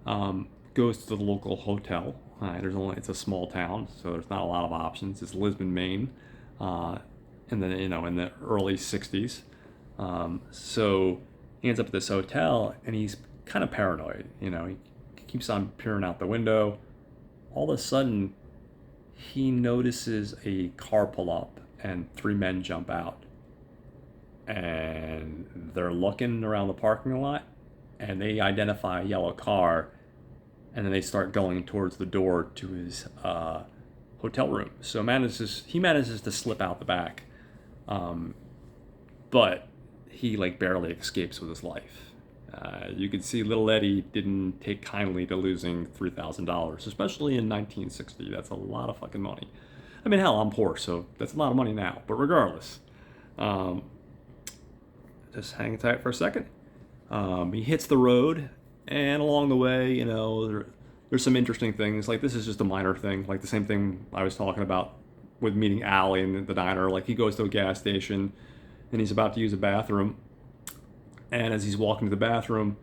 goes to the local hotel. It's a small town, so there's not a lot of options. It's Lisbon, Maine, in the early '60s. So he ends up at this hotel, and he's kind of paranoid. He keeps on peering out the window. All of a sudden, he notices a car pull up, and 3 men jump out. And they're looking around the parking lot, and they identify a yellow car, and then they start going towards the door to his hotel room. So he manages to slip out the back, but he barely escapes with his life. You can see little Eddie didn't take kindly to losing $3,000, especially in 1960. That's a lot of fucking money. I mean, hell, I'm poor, so that's a lot of money now. But regardless, just hang tight for a second. He hits the road, and along the way, there's some interesting things. This is just a minor thing, the same thing I was talking about with meeting Allie in the diner. He goes to a gas station, and he's about to use a bathroom. And as he's walking to the bathroom,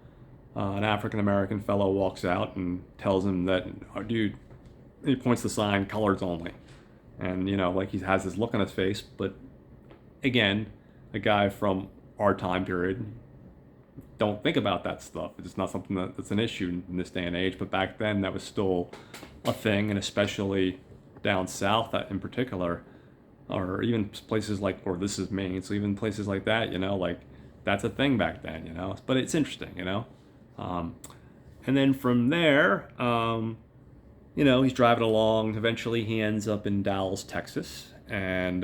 an African-American fellow walks out and tells him that, oh, dude, he points the sign, colors only. And, he has this look on his face. But, again, a guy from our time period, don't think about that stuff. It's not something that's an issue in this day and age. But back then, that was still a thing, and especially down south in particular, or even places or this is Maine, so even places like that, that's a thing back then, But it's interesting, And then from there, he's driving along. Eventually, he ends up in Dallas, Texas. And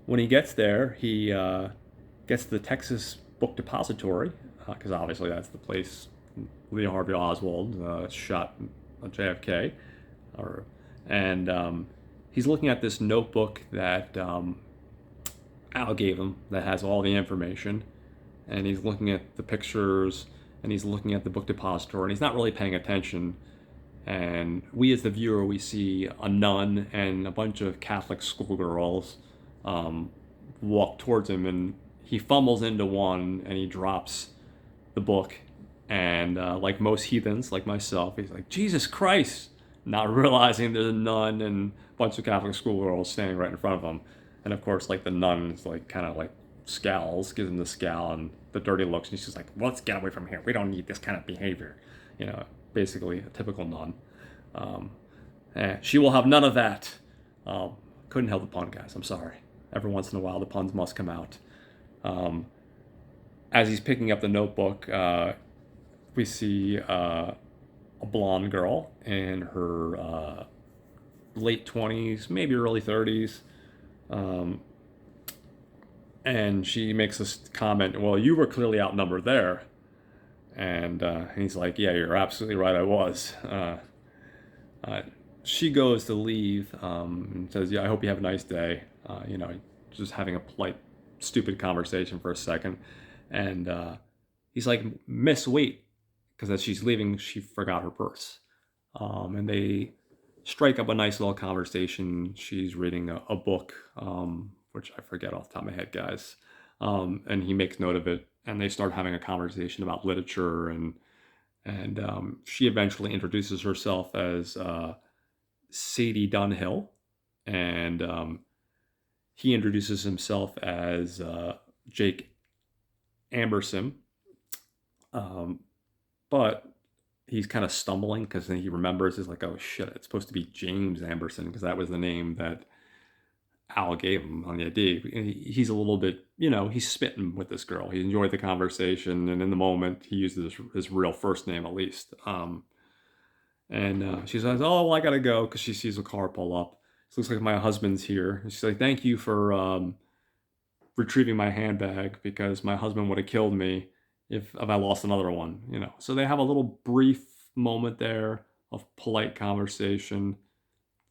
when he gets there, he gets to the Texas Book Depository, because obviously that's the place Lee Harvey Oswald shot JFK. And he's looking at this notebook that Al gave him that has all the information, and he's looking at the pictures, and he's looking at the book depository, and he's not really paying attention. And we, as the viewer, we see a nun and a bunch of Catholic schoolgirls walk towards him, and he fumbles into one, and he drops the book. And like most heathens, like myself, he's like, Jesus Christ, not realizing there's a nun and a bunch of Catholic schoolgirls standing right in front of him. And of course, the nun is kind of scowls, gives him the scowl and the dirty looks, and she's just like, well, let's get away from here. We don't need this kind of behavior. Basically a typical nun. She will have none of that. Couldn't help the pun, guys. I'm sorry. Every once in a while, the puns must come out. As he's picking up the notebook, we see a blonde girl in her late 20s, maybe early 30s. And she makes this comment, well, you were clearly outnumbered there. And he's like, yeah, you're absolutely right, I was. She goes to leave and says, yeah, I hope you have a nice day. Just having a polite, stupid conversation for a second. And he's like, Miss, wait. Because as she's leaving, she forgot her purse. And they strike up a nice little conversation. She's reading a book, which I forget off the top of my head, guys. And he makes note of it, and they start having a conversation about literature, and she eventually introduces herself as Sadie Dunhill, and he introduces himself as Jake Amberson, but he's kind of stumbling because then he remembers, he's like, oh shit, it's supposed to be James Amberson, because that was the name that Al gave him on the ID. He's a little bit, he's smitten with this girl. He enjoyed the conversation, and in the moment, he uses his real first name at least. And she says, oh, well, I gotta go, because she sees a car pull up. It looks like my husband's here. And she's like, thank you for retrieving my handbag, because my husband would have killed me if I lost another one, So they have a little brief moment there of polite conversation.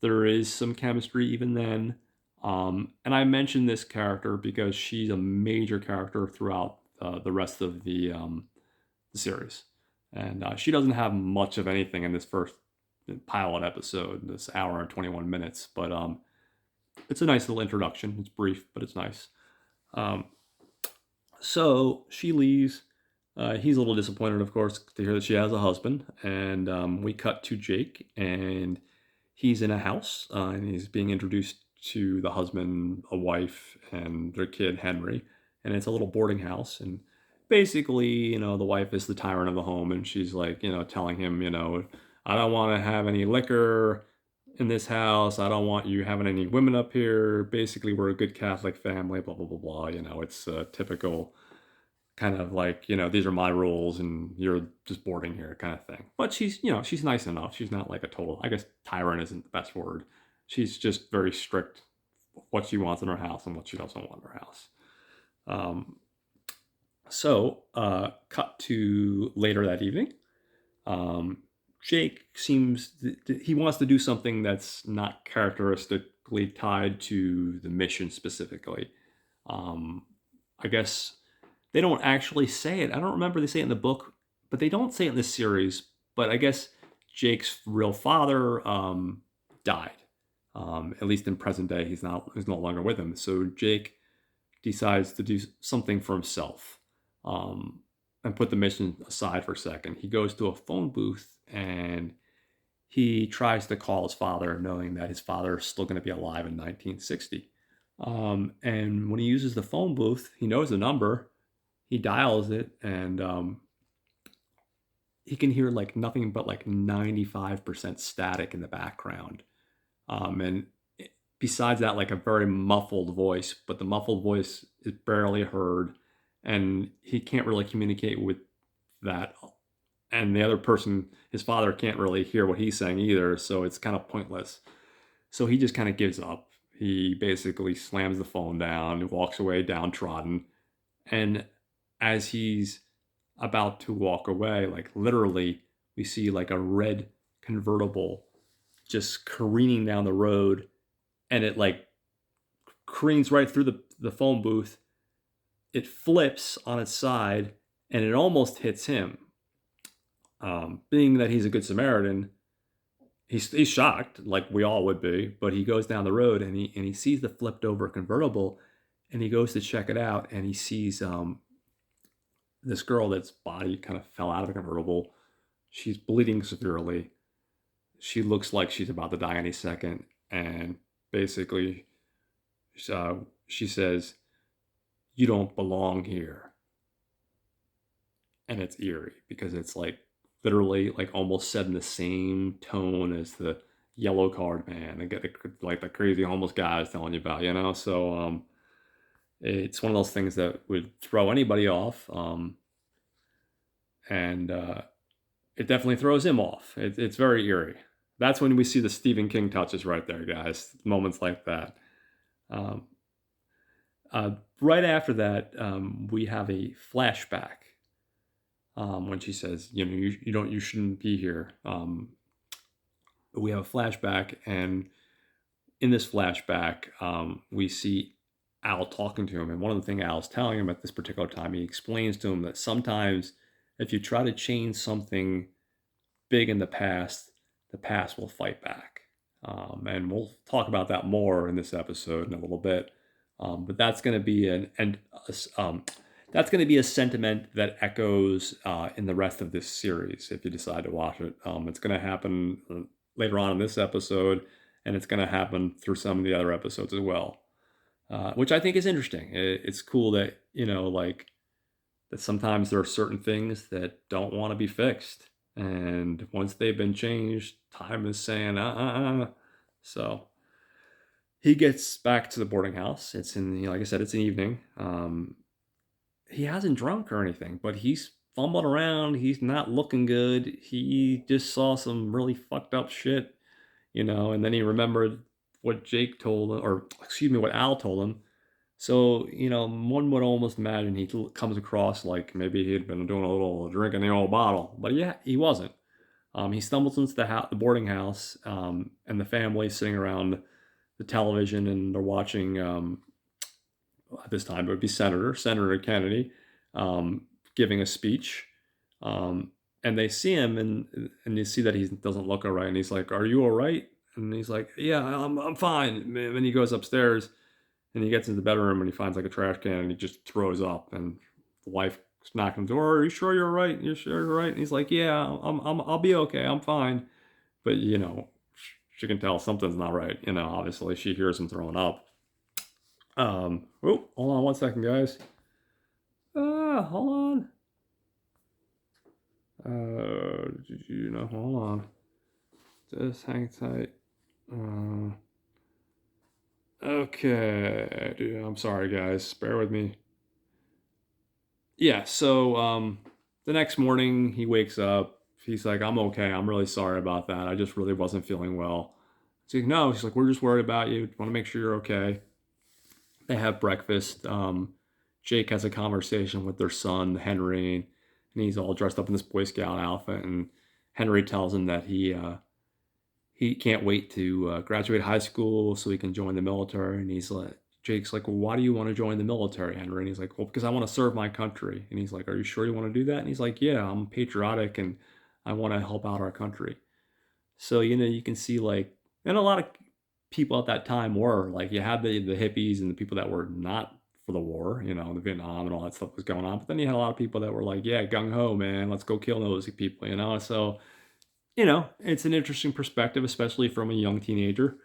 There is some chemistry even then. And I mentioned this character because she's a major character throughout the rest of the series. And she doesn't have much of anything in this first pilot episode, this hour and 21 minutes, but it's a nice little introduction. It's brief, but it's nice. Um, so she leaves. He's a little disappointed, of course, to hear that she has a husband. And we cut to Jake, and he's in a house, and he's being introduced to the husband, a wife, and their kid, Henry. And it's a little boarding house. And basically, the wife is the tyrant of the home, and she's like, telling him, I don't want to have any liquor in this house. I don't want you having any women up here. Basically, we're a good Catholic family, blah, blah, blah, blah. It's a typical kind of like, these are my rules and you're just boarding here kind of thing. But she's nice enough. She's not like a total, I guess tyrant isn't the best word. She's just very strict what she wants in her house and what she doesn't want in her house. Cut to later that evening. Jake seems he wants to do something that's not characteristically tied to the mission specifically. I guess they don't actually say it. I don't remember they say it in the book, but they don't say it in this series. But I guess Jake's real father died. At least in present day, he's no longer with him. So Jake decides to do something for himself and put the mission aside for a second. He goes to a phone booth and he tries to call his father, knowing that his father is still going to be alive in 1960. And when he uses the phone booth, he knows the number. He dials it, and he can hear like nothing but like 95% static in the background. And besides that, like a very muffled voice, but the muffled voice is barely heard, and he can't really communicate with that. And the other person, his father, can't really hear what he's saying either, so it's kind of pointless. So he just kind of gives up. He basically slams the phone down, walks away downtrodden, and as he's about to walk away, like literally, we see like a red convertible just careening down the road, and it like careens right through the phone booth. It flips on its side, and it almost hits him. Being that he's a good Samaritan, he's shocked, like we all would be. But he goes down the road, and he sees the flipped over convertible, and he goes to check it out, and he sees this girl that's body kind of fell out of the convertible. She's bleeding severely. She looks like she's about to die any second, and basically, she says, "You don't belong here." And it's eerie because it's like literally like almost said in the same tone as the yellow card man and get like the crazy homeless guy I was telling you about, So it's one of those things that would throw anybody off, and it definitely throws him off. It's very eerie. That's when we see the Stephen King touches right there, guys. Moments like that. Right after that, we have a flashback when she says, you shouldn't be here. We have a flashback, and in this flashback, we see Al talking to him. And one of the things Al's telling him at this particular time, he explains to him that sometimes if you try to change something big in the past will fight back. And we'll talk about that more in this episode in a little bit. But that's going to be that's going to be a sentiment that echoes in the rest of this series if you decide to watch it. It's going to happen later on in this episode, and it's going to happen through some of the other episodes as well, which I think is interesting. It's cool that, that sometimes there are certain things that don't want to be fixed. And once they've been changed, time is saying, So he gets back to the boarding house. It's like I said, it's an evening. He hasn't drunk or anything, but he's fumbling around. He's not looking good. He just saw some really fucked up shit, and then he remembered what Jake told him, or excuse me, what Al told him. So, one would almost imagine he comes across like maybe he had been doing a little drinking the old bottle, but yeah, he wasn't. He stumbles into the boarding house, and the family sitting around the television, and they're watching. At this time, it would be Senator Kennedy, giving a speech, um, and they see him, and you see that he doesn't look all right, and he's like, "Are you all right?" And he's like, "Yeah, I'm fine." And then he goes upstairs, and he gets into the bedroom, and he finds like a trash can, and he just throws up, and the wife knocking on the door. Are you sure you're all right? You sure you're all right? And he's like, "Yeah, I'll be okay. I'm fine." But she can tell something's not right. Obviously she hears him throwing up. Oh, hold on one second, guys. Hold on. Hold on. Just hang tight. Okay, dude, I'm sorry, guys. Bear with me. Yeah, so the next morning he wakes up. He's like, "I'm okay. I'm really sorry about that. I just really wasn't feeling well." She's like, "No." She's like, "We're just worried about you. Want to make sure you're okay." They have breakfast. Jake has a conversation with their son Henry, and he's all dressed up in this Boy Scout outfit. And Henry tells him that he can't wait to graduate high school so he can join the military. And Jake's like, "Well, why do you want to join the military, Henry?" And he's like, "Well, because I want to serve my country." And he's like, "Are you sure you want to do that?" And he's like, "Yeah, I'm patriotic and I want to help out our country." So you can see like, and a lot of people at that time were like, you had the hippies and the people that were not for the war, the Vietnam and all that stuff was going on. But then you had a lot of people that were like, yeah, gung ho, man, let's go kill those people. So it's an interesting perspective, especially from a young teenager.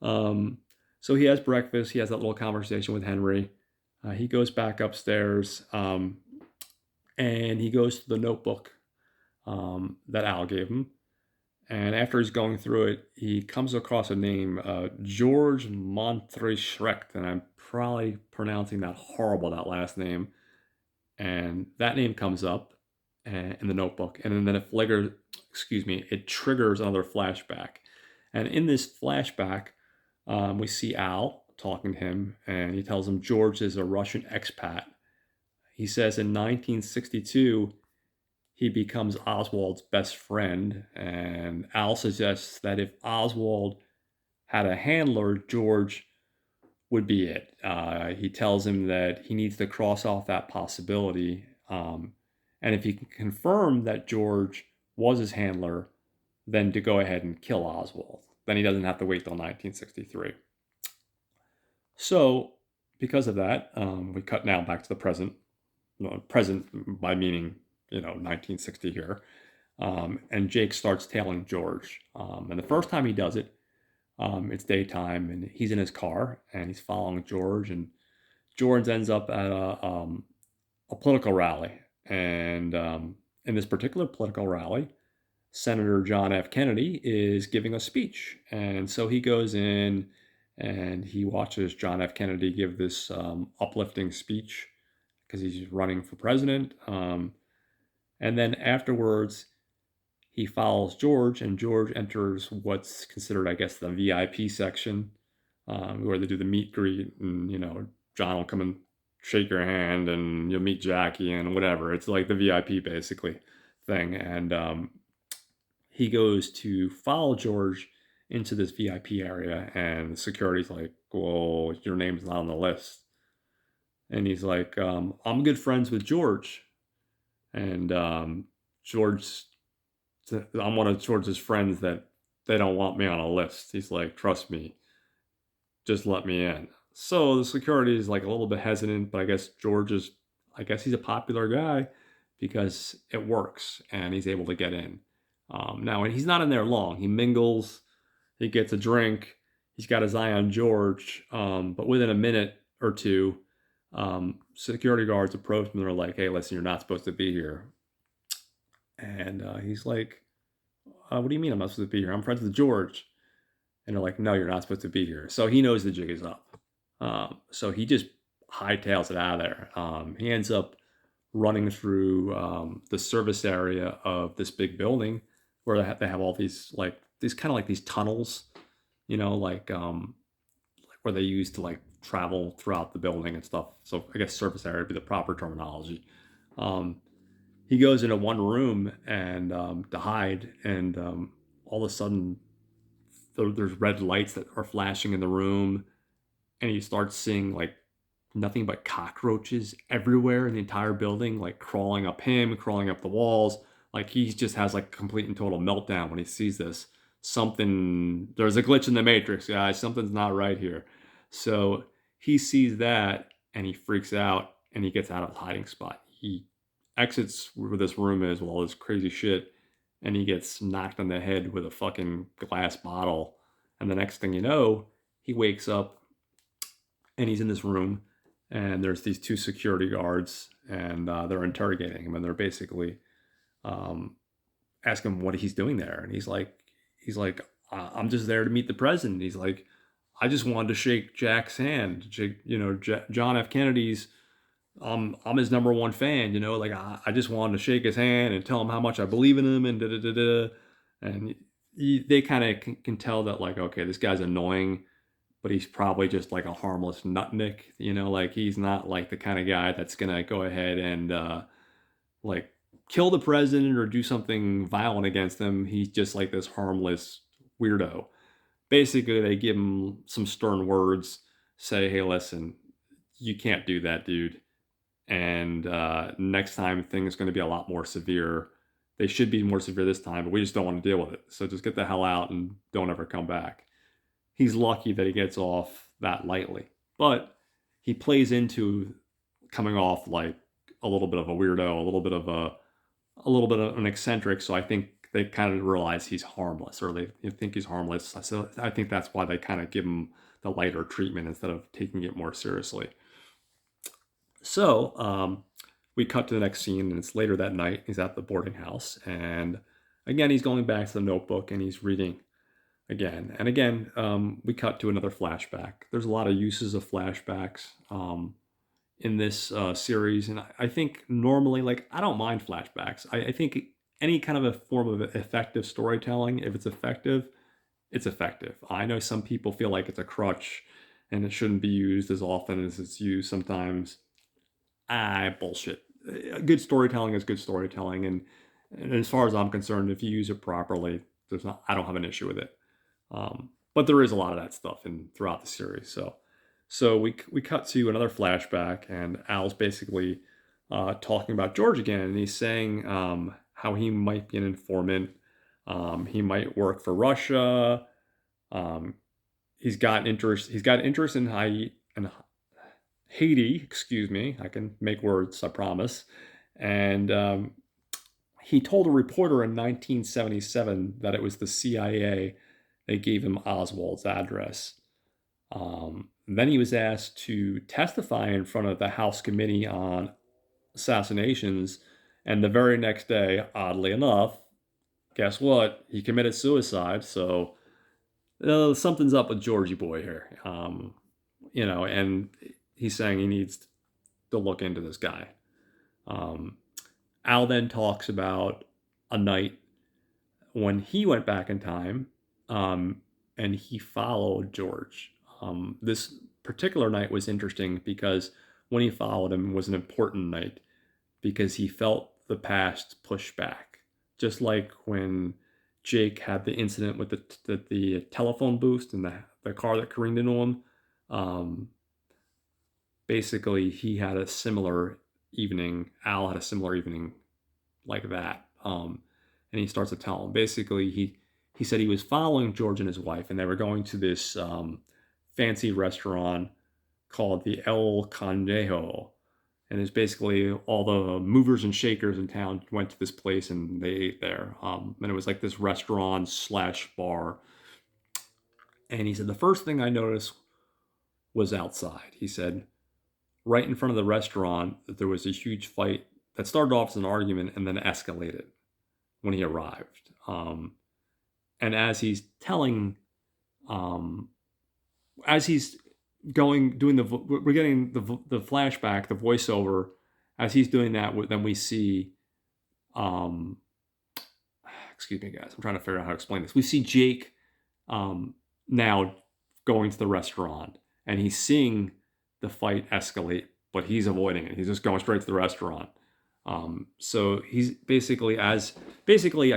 Um, so he has breakfast. He has that little conversation with Henry. He goes back upstairs, and he goes to the notebook that Al gave him. And after he's going through it, he comes across a name, George Montreschrecht, and I'm probably pronouncing that horrible, that last name. And that name comes up in the notebook, and then it triggers another flashback. And in this flashback, we see Al talking to him, and he tells him George is a Russian expat. He says in 1962, he becomes Oswald's best friend, and Al suggests that if Oswald had a handler, George would be it. He tells him that he needs to cross off that possibility, and if he can confirm that George was his handler, then to go ahead and kill Oswald. Then he doesn't have to wait till 1963. So, because of that, we cut now back to the present. Present by meaning 1960 here. And Jake starts tailing George. And the first time he does it, it's daytime, and he's in his car, and he's following George. And George ends up at a political rally. And in this particular political rally, Senator John F. Kennedy is giving a speech. And so he goes in and he watches John F. Kennedy give this uplifting speech because he's running for president. And then afterwards, he follows George, and George enters what's considered, I guess, the VIP section, where they do the meet greet, and John will come and shake your hand, and you'll meet Jackie and whatever. It's like the VIP basically thing, and he goes to follow George into this VIP area, and the security's like, "Well, your name's not on the list," and he's like, "I'm good friends with George," and George I'm one of George's friends that they don't want me on a list. He's like, "Trust me, just let me in." So the security is like a little bit hesitant, but I guess he's a popular guy because it works and he's able to get in. Now, and he's not in there long. He mingles, he gets a drink, he's got his eye on George, but within a minute or two, security guards approach him and they're like, "Hey, listen, you're not supposed to be here." And he's like, "What do you mean I'm not supposed to be here? I'm friends with George." And they're like, "No, you're not supposed to be here." So he knows the jig is up. So he just hightails it out of there. He ends up running through the service area of this big building where they have all these kind of like these tunnels, like where they use to like travel throughout the building and stuff. So I guess service area would be the proper terminology. Um, he goes into one room and to hide, and all of a sudden there's red lights that are flashing in the room, and he starts seeing like nothing but cockroaches everywhere in the entire building, like crawling up him, crawling up the walls. Like he just has like a complete and total meltdown when he sees this. There's a glitch in the matrix, guys. Something's not right here. So he sees that and he freaks out and he gets out of his hiding spot. He exits where this room is with all this crazy shit, and he gets knocked on the head with a fucking glass bottle. And the next thing you know, he wakes up and he's in this room, and there's these two security guards, and they're interrogating him, and they're basically um, asking him what he's doing there, and he's like, I'm just there to meet the president. He's like, I just wanted to shake Jack's hand. John F. Kennedy's. I'm his number one fan. Like I just wanted to shake his hand and tell him how much I believe in him, and da da da da. And they kind of can tell that, like, okay, this guy's annoying, but he's probably just like a harmless nutnik. Like he's not like the kind of guy that's gonna go ahead and like kill the president or do something violent against him. He's just like this harmless weirdo. Basically, they give him some stern words, say, hey, listen, you can't do that, dude. And next time things are going to be a lot more severe. They should be more severe this time, but we just don't want to deal with it. So just get the hell out and don't ever come back. He's lucky that he gets off that lightly, but he plays into coming off like a little bit of a weirdo, a little bit of an eccentric. So I think they kind of realize he's harmless, or they think he's harmless. So I think that's why they kind of give him the lighter treatment instead of taking it more seriously. So we cut to the next scene, and it's later that night. He's at the boarding house, and again, he's going back to the notebook and he's reading again. And again, we cut to another flashback. There's a lot of uses of flashbacks in this series, and I think normally, like, I don't mind flashbacks. I think any kind of a form of effective storytelling, if it's effective, it's effective. I know some people feel like it's a crutch and it shouldn't be used as often as it's used sometimes. Bullshit. Good storytelling is good storytelling, and as far as I'm concerned, if you use it properly, I don't have an issue with it. But there is a lot of that stuff throughout the series. So we cut to another flashback, and Al's basically talking about George again, and he's saying how he might be an informant. He might work for Russia. He's got interest. He's got interest in Haiti. Excuse me. I can make words, I promise. And he told a reporter in 1977 that it was the CIA that gave him Oswald's address. Then he was asked to testify in front of the House Committee on Assassinations, and the very next day, oddly enough, guess what? He committed suicide. So something's up with Georgie boy here. And he's saying he needs to look into this guy. Al then talks about a night when he went back in time, and he followed George. This particular night was interesting because when he followed him was an important night because he felt the past push back. Just like when Jake had the incident with the telephone booth and the car that careened into him. Basically, he had a similar evening. Al had a similar evening like that. And he starts to tell him. Basically, he said he was following George and his wife, and they were going to this fancy restaurant called the El Conejo. And it's basically all the movers and shakers in town went to this place and they ate there. And it was like this restaurant / bar. And he said, the first thing I noticed was outside. He said, right in front of the restaurant, there was a huge fight that started off as an argument and then escalated when he arrived. And as he's telling, as he's we're getting the flashback, the voiceover. As he's doing that, then we see, excuse me, guys, I'm trying to figure out how to explain this. We see Jake now going to the restaurant, and he's seeing the fight escalate, but he's avoiding it. He's just going straight to the restaurant. So he's basically, I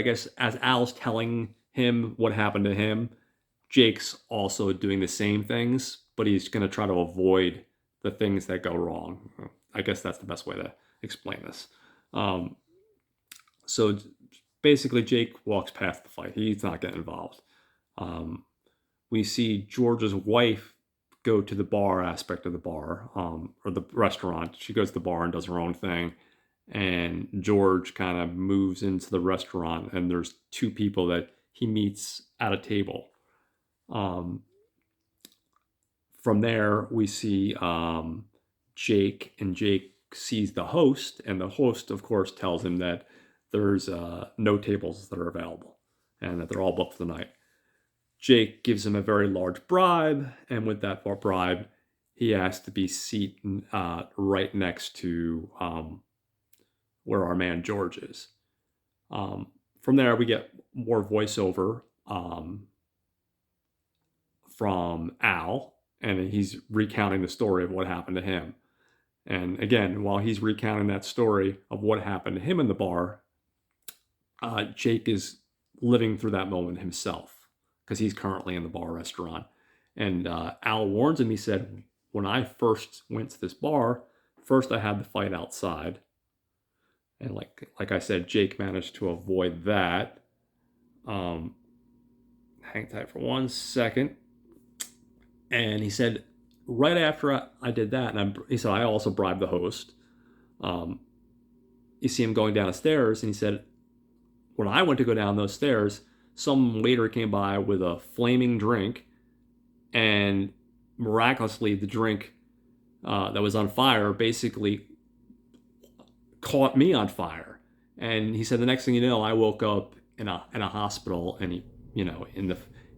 guess, as Al's telling him what happened to him, Jake's also doing the same things, but he's going to try to avoid the things that go wrong. I guess that's the best way to explain this. Um, so basically, Jake walks past the fight. He's not getting involved. We see George's wife go to the bar aspect of the bar, or the restaurant. She goes to the bar and does her own thing. And George kind of moves into the restaurant, and there's two people that he meets at a table. From there, we see Jake, and Jake sees the host, and the host, of course, tells him that there's no tables that are available and that they're all booked for the night. Jake gives him a very large bribe, and with that bribe, he asks to be seated right next to where our man George is. From there, we get more voiceover from Al, and he's recounting the story of what happened to him. And again, while he's recounting that story of what happened to him in the bar, Jake is living through that moment himself because he's currently in the bar restaurant. And Al warns him, he said, when I first went to this bar, first I had the fight outside. And like I said, Jake managed to avoid that. Hang tight for 1 second. And he said, right after I did that, and he said, I also bribed the host. You see him going down the stairs, and he said, when I went to go down those stairs, some waiter came by with a flaming drink, and miraculously, the drink that was on fire basically caught me on fire. And he said, the next thing you know, I woke up in a hospital, and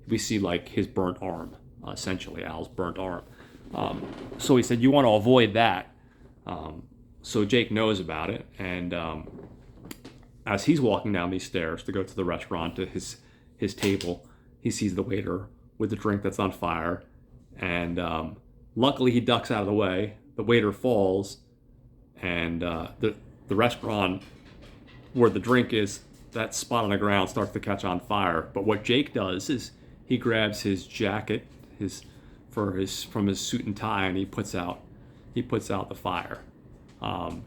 we see like his burnt arm, essentially Al's burnt arm. So he said, you want to avoid that. So Jake knows about it, and as he's walking down these stairs to go to the restaurant, to his table, he sees the waiter with the drink that's on fire, and luckily he ducks out of the way. The waiter falls, and the restaurant where the drink is, that spot on the ground starts to catch on fire. But what Jake does is he grabs his jacket, from his suit and tie, and he puts out the fire.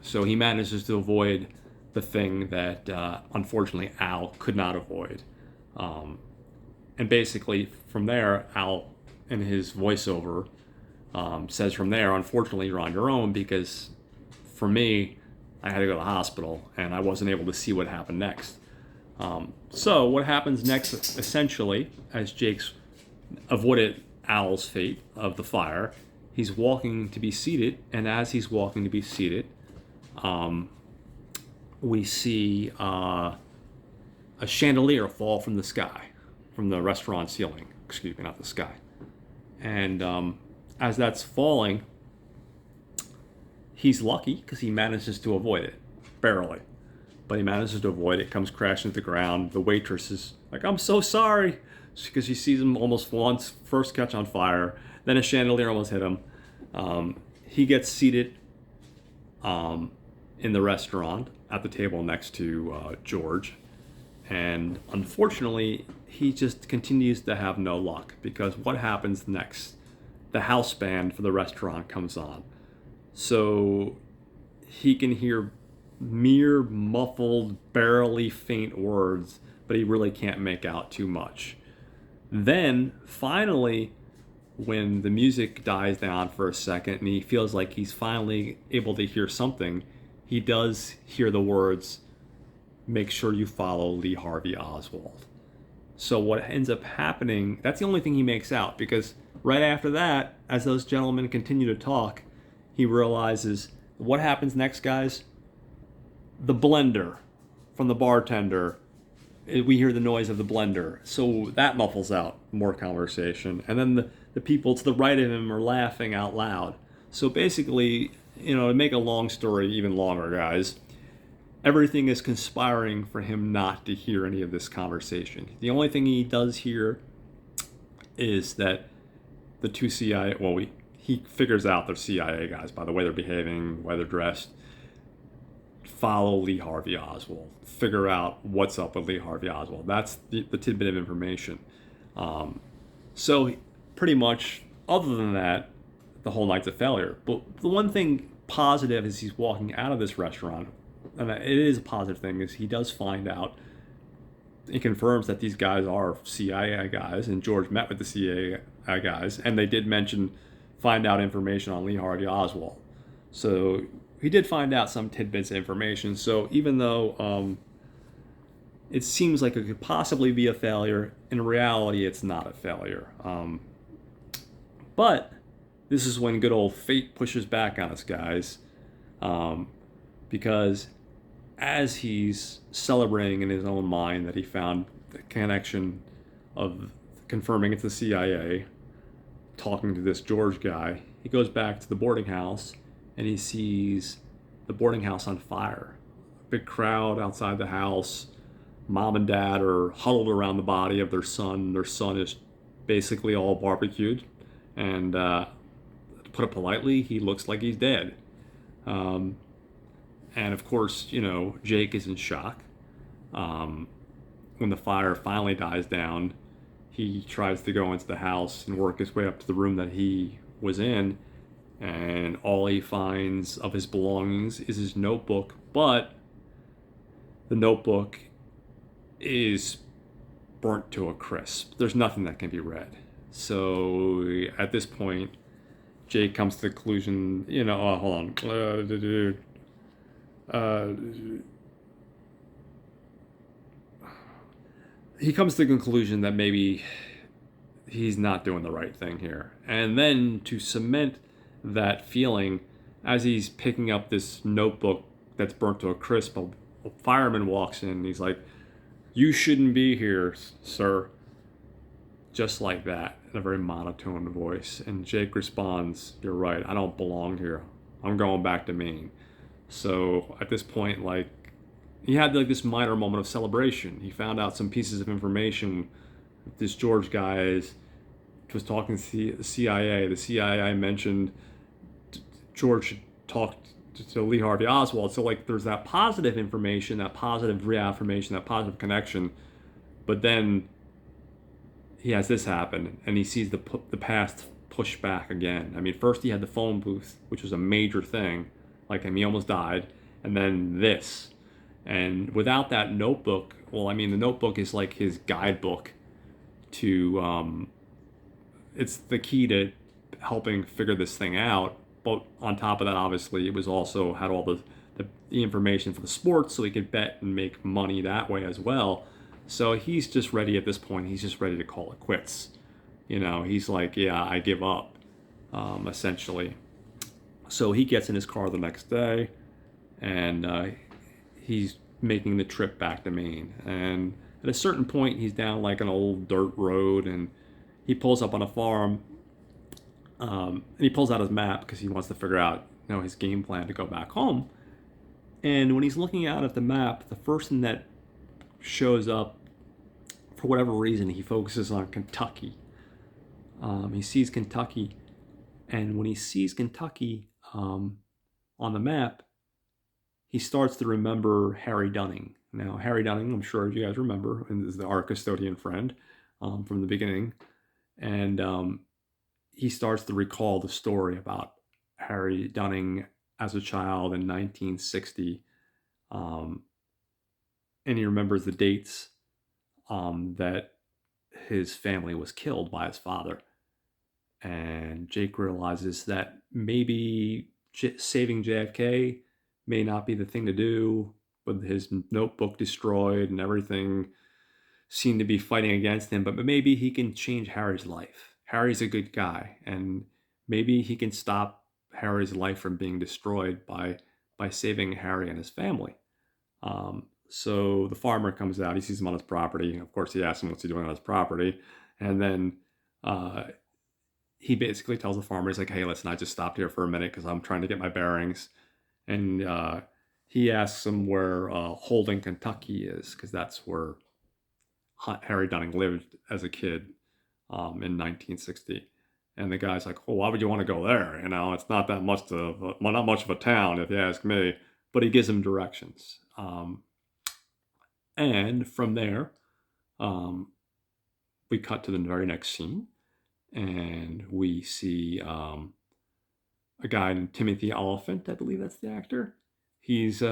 So he manages to avoid the thing that unfortunately Al could not avoid. And basically from there, Al in his voiceover says, from there, unfortunately you're on your own, because for me, I had to go to the hospital and I wasn't able to see what happened next. So what happens next, essentially, as Jake's avoided Al's fate of the fire, he's walking to be seated, and as he's walking to be seated, we see a chandelier fall from the sky, from the restaurant ceiling, excuse me, not the sky. And as that's falling, he's lucky because he manages to avoid it, barely. But he manages to avoid it, comes crashing to the ground. The waitress is like, I'm so sorry, because she sees him almost once, first catch on fire, then a chandelier almost hit him. He gets seated in the restaurant at the table next to George. And unfortunately, he just continues to have no luck, because what happens next? The house band for the restaurant comes on. So he can hear mere muffled, barely faint words, but he really can't make out too much. Then, finally, when the music dies down for a second and he feels like he's finally able to hear something, he does hear the words, "Make sure you follow Lee Harvey Oswald." So what ends up happening, that's the only thing he makes out, because right after that, as those gentlemen continue to talk, he realizes what happens next, guys. The blender from the bartender, we hear the noise of the blender, so that muffles out more conversation. And then the people to the right of him are laughing out loud. So basically, to make a long story even longer, guys, everything is conspiring for him not to hear any of this conversation. The only thing he does hear is that the two CIA, he figures out they're CIA guys by the way they're behaving, the way they're dressed, follow Lee Harvey Oswald, figure out what's up with Lee Harvey Oswald. That's the tidbit of information. So pretty much, other than that, the whole night's a failure. But the one thing positive is he's walking out of this restaurant, and it is a positive thing, is he does find out. He confirms that these guys are CIA guys, and George met with the CIA guys, and they did find out information on Lee Harvey Oswald. So he did find out some tidbits of information. So even though it seems like it could possibly be a failure, in reality, it's not a failure. But this is when good old fate pushes back on us, guys. Because as he's celebrating in his own mind that he found the connection of confirming it's the CIA, talking to this George guy, he goes back to the boarding house and he sees the boarding house on fire. A big crowd outside the house. Mom and dad are huddled around the body of their son. Their son is basically all barbecued. And to put it politely, he looks like he's dead. And of course, Jake is in shock. When the fire finally dies down, he tries to go into the house and work his way up to the room that he was in. And all he finds of his belongings is his notebook. But the notebook is burnt to a crisp. There's nothing that can be read. So at this point, Jake comes to the conclusion, hold on. He comes to the conclusion that maybe he's not doing the right thing here. And then to cement that feeling, as he's picking up this notebook that's burnt to a crisp, a fireman walks in and he's like, "You shouldn't be here, sir." Just like that, in a very monotone voice. And Jake responds, "You're right, I don't belong here. I'm going back to Maine." So at this point, he had this minor moment of celebration. He found out some pieces of information. This George guy was talking to the CIA. The CIA mentioned George talked to Lee Harvey Oswald. So there's that positive information, that positive reaffirmation, that positive connection. But then he has this happen, and he sees the past push back again. I mean, first he had the phone booth, which was a major thing. He almost died. And then this. And without that notebook, the notebook is like his guidebook to, it's the key to helping figure this thing out. But on top of that, obviously, it was also had all the information for the sports, so he could bet and make money that way as well. So he's just ready at this point. He's just ready to call it quits. He's like, yeah, I give up, essentially. So he gets in his car the next day, and he's making the trip back to Maine. And at a certain point, he's down an old dirt road, and he pulls up on a farm. And he pulls out his map because he wants to figure out, his game plan to go back home. And when he's looking out at the map, the first thing that shows up, for whatever reason, he focuses on Kentucky. He sees Kentucky, and when he sees Kentucky on the map, he starts to remember Harry Dunning. Now, Harry Dunning, I'm sure you guys remember, is our custodian friend from the beginning. And he starts to recall the story about Harry Dunning as a child in 1960. And he remembers the dates that his family was killed by his father. And Jake realizes that maybe saving JFK may not be the thing to do, with his notebook destroyed and everything seemed to be fighting against him. But maybe he can change Harry's life. Harry's a good guy, and maybe he can stop Harry's life from being destroyed by saving Harry and his family. So the farmer comes out. He sees him on his property. Of course, he asks him what's he doing on his property, and then he basically tells the farmer, he's like, "Hey, listen, I just stopped here for a minute because I'm trying to get my bearings." And he asks him where Holden, Kentucky is, because that's where Harry Dunning lived as a kid in 1960. And the guy's like, "Oh, why would you want to go there? It's not that much not much of a town, if you ask me." but he gives him directions. And from there, um, we cut to the very next scene, and we see a guy named Timothy Oliphant, I believe that's the actor. He's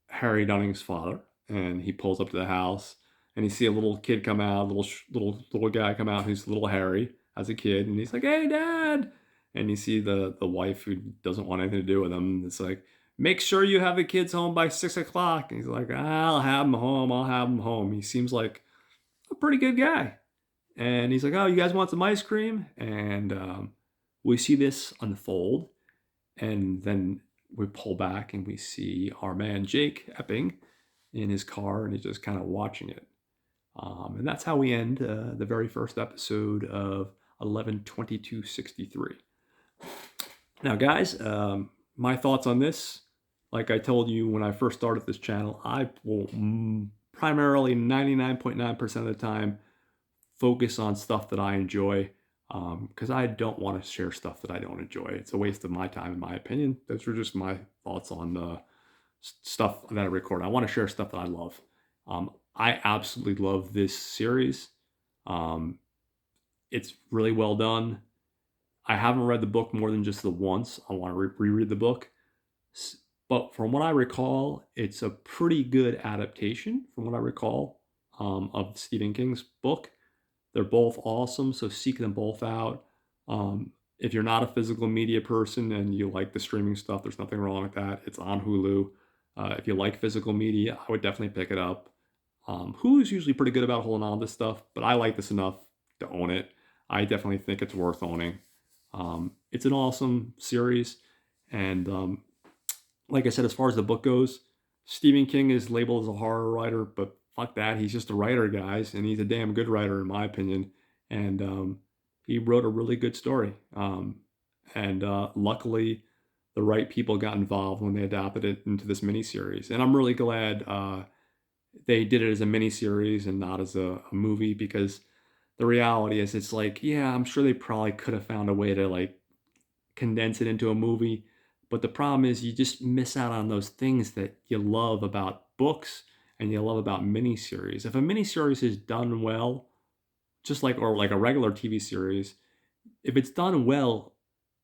Harry Dunning's father, and he pulls up to the house, and you see a little kid come out, little guy come out who's little Harry as a kid, and he's like, "Hey, Dad!" And you see the wife who doesn't want anything to do with him. It's like, "Make sure you have the kids home by 6 o'clock." And he's like, "I'll have them home. I'll have them home." He seems like a pretty good guy. And he's like, "Oh, you guys want some ice cream?" And we see this unfold, and then we pull back and we see our man Jake Epping in his car, and he's just kind of watching it. And that's how we end the very first episode of 11/22/63. Now, guys, my thoughts on this, like I told you when I first started this channel, I will primarily 99.9% of the time focus on stuff that I enjoy, because I don't want to share stuff that I don't enjoy. It's a waste of my time, in my opinion. Those are just my thoughts on stuff that I record. I want to share stuff that I love. I absolutely love this series. Um, it's really well done. I haven't read the book more than just the once. I want to reread the book. But from what I recall, it's a pretty good adaptation, from what I recall, of Stephen King's book. They're both awesome, so seek them both out. If you're not a physical media person and you like the streaming stuff, there's nothing wrong with that. It's on Hulu. If you like physical media, I would definitely pick it up. Hulu's usually pretty good about holding on to stuff, but I like this enough to own it. I definitely think it's worth owning. It's an awesome series, and like I said, as far as the book goes, Stephen King is labeled as a horror writer, but fuck that. He's just a writer, guys, and he's a damn good writer, in my opinion. And he wrote a really good story. And luckily, the right people got involved when they adapted it into this miniseries. And I'm really glad they did it as a miniseries and not as a movie, because the reality is, it's like, yeah, I'm sure they probably could have found a way to like condense it into a movie. But the problem is, you just miss out on those things that you love about books and you love about miniseries. If a miniseries is done well, just like, or like a regular TV series, if it's done well,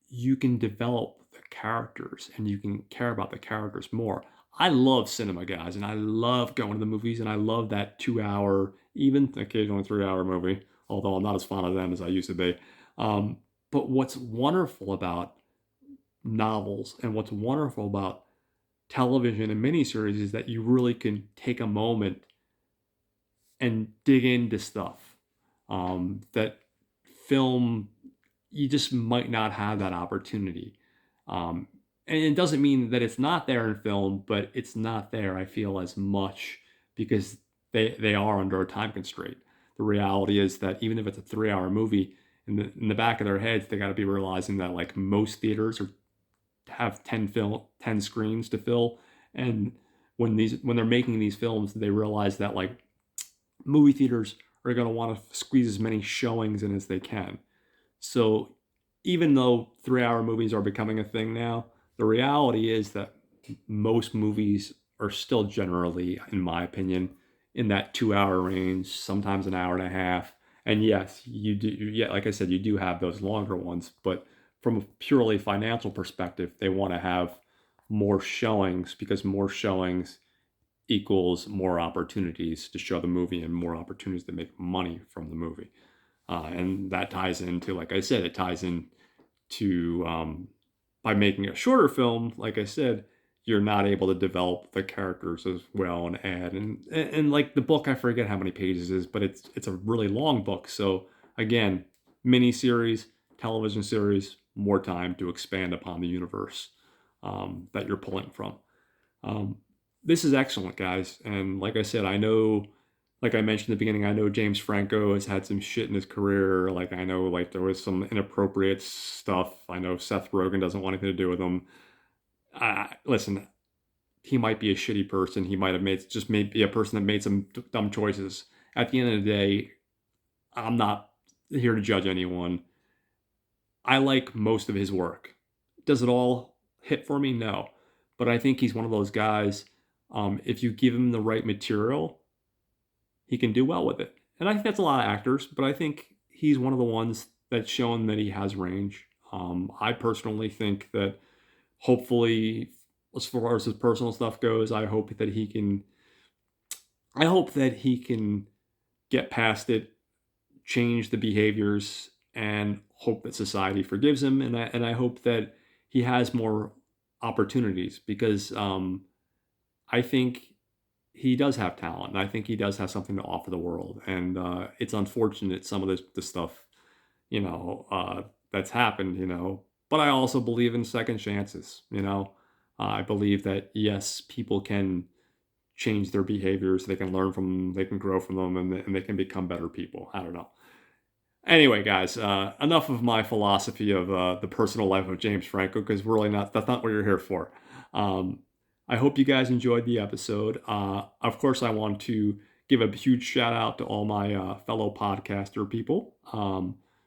you can develop the characters and you can care about the characters more. I love cinema, guys, and I love going to the movies, and I love that 2 hour, even occasionally 3 hour movie, although I'm not as fond of them as I used to be. Um, but what's wonderful about novels and what's wonderful about television and miniseries is that you really can take a moment and dig into stuff that film, you just might not have that opportunity. And it doesn't mean that it's not there in film, but it's not there, I feel, as much because they are under a time constraint. The reality is that even if it's a 3 hour movie, in the back of their heads, they got to be realizing that like most theaters have 10 screens to fill, and when they're making these films, they realize that like movie theaters are going to want to squeeze as many showings in as they can. So even though 3 hour movies are becoming a thing now, the reality is that most movies are still generally, in my opinion, in that 2 hour range, sometimes an hour and a half. And yes, you do, yeah, like I said, you do have those longer ones, but from a purely financial perspective, they want to have more showings, because more showings equals more opportunities to show the movie and more opportunities to make money from the movie. And that ties into, like I said, it ties in to by making a shorter film, like I said, you're not able to develop the characters as well and add and like the book, I forget how many pages it is, but it's a really long book. So again, mini series, television series, more time to expand upon the universe that you're pulling from. Um, this is excellent, guys. And like I said, I know, like I mentioned in the beginning, I know James Franco has had some shit in his career. Like I know, like there was some inappropriate stuff. I know Seth Rogen doesn't want anything to do with him. Listen, he might be a shitty person. He might have made just maybe a person that made some dumb choices. At the end of the day, I'm not here to judge anyone. I like most of his work. Does it all hit for me? No. but I think he's one of those guys. If you give him the right material, he can do well with it. And I think that's a lot of actors, but I think he's one of the ones that's shown that he has range. I personally think that hopefully, as far as his personal stuff goes, I hope that he can get past it, change the behaviors, and hope that society forgives him. And I hope that he has more opportunities because I think he does have talent, and I think he does have something to offer the world. And it's unfortunate some of the stuff, you know, that's happened, But I also believe in second chances, I believe that yes, people can change their behaviors, they can learn from them, they can grow from them, and they can become better people. I don't know. Anyway, guys, enough of my philosophy of the personal life of James Franco because really that's not what you're here for. Um, I hope you guys enjoyed the episode. Of course, I want to give a huge shout out to all my fellow podcaster people.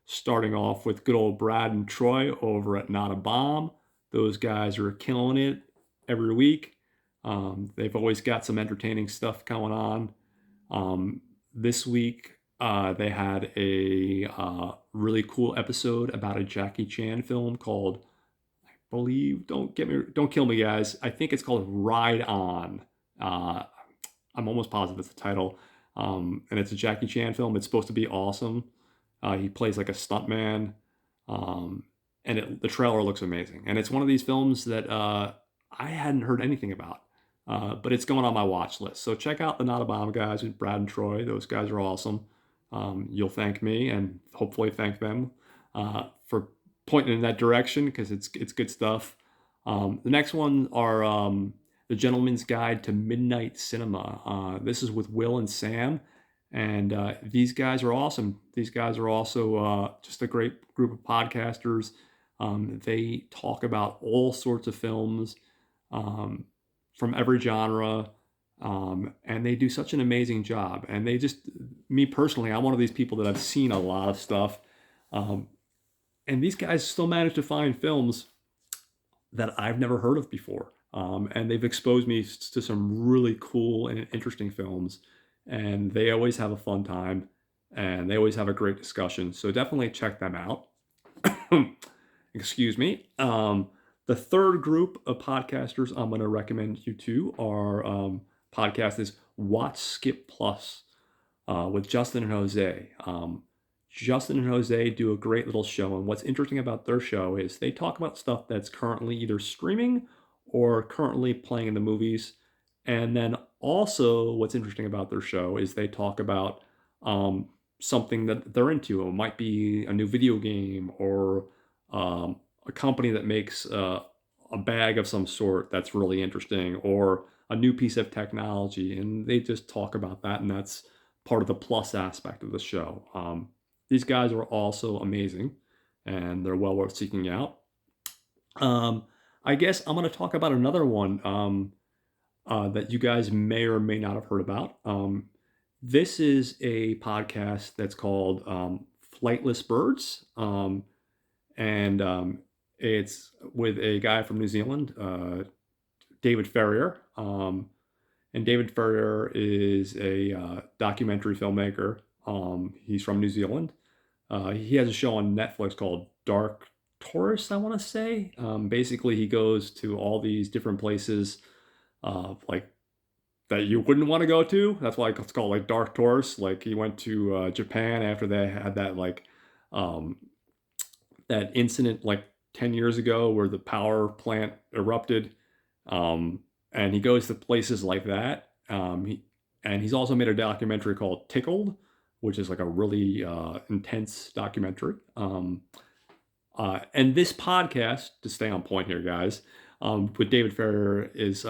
Starting off with good old Brad and Troy over at Not a Bomb. Those guys are killing it every week. They've always got some entertaining stuff going on. This week, they had a really cool episode about a Jackie Chan film called, I believe, don't kill me, guys. I think it's called Ride On. Uh, I'm almost positive it's the title. And it's a Jackie Chan film. It's supposed to be awesome. He plays like a stuntman. Um, and the trailer looks amazing. And it's one of these films that I hadn't heard anything about. But it's going on my watch list. So check out the Not a Bomb guys with Brad and Troy. Those guys are awesome. You'll thank me and hopefully thank them for pointing in that direction because it's good stuff. The next one are The Gentleman's Guide to Midnight Cinema. This is with Will and Sam. And these guys are awesome. These guys are also just a great group of podcasters. They talk about all sorts of films. From every genre, and they do such an amazing job. And me personally, I'm one of these people that I've seen a lot of stuff, and these guys still manage to find films that I've never heard of before, and they've exposed me to some really cool and interesting films, and they always have a fun time, and they always have a great discussion. So definitely check them out. Excuse me. The third group of podcasters I'm going to recommend you to are podcast is Watch Skip Plus with Justin and Jose. Justin and Jose do a great little show, and what's interesting about their show is they talk about stuff that's currently either streaming or currently playing in the movies. And then also, what's interesting about their show is they talk about something that they're into. It might be a new video game or a company that makes a bag of some sort that's really interesting, or a new piece of technology, and they just talk about that, and that's part of the plus aspect of the show. These guys are also amazing, and they're well worth seeking out. I guess I'm going to talk about another one that you guys may or may not have heard about. This is a podcast that's called Flightless Birds. And it's with a guy from New Zealand, David Ferrier. And David Ferrier is a documentary filmmaker. He's from New Zealand. He has a show on Netflix called Dark Tourist, I want to say. Basically, he goes to all these different places, like that you wouldn't want to go to. That's why it's called like Dark Tourist. Like he went to Japan after they had that um, that incident like 10 years ago where the power plant erupted. And he goes to places like that. He's also made a documentary called Tickled, which is like a really intense documentary. And this podcast, to stay on point here, guys, with David Ferrier is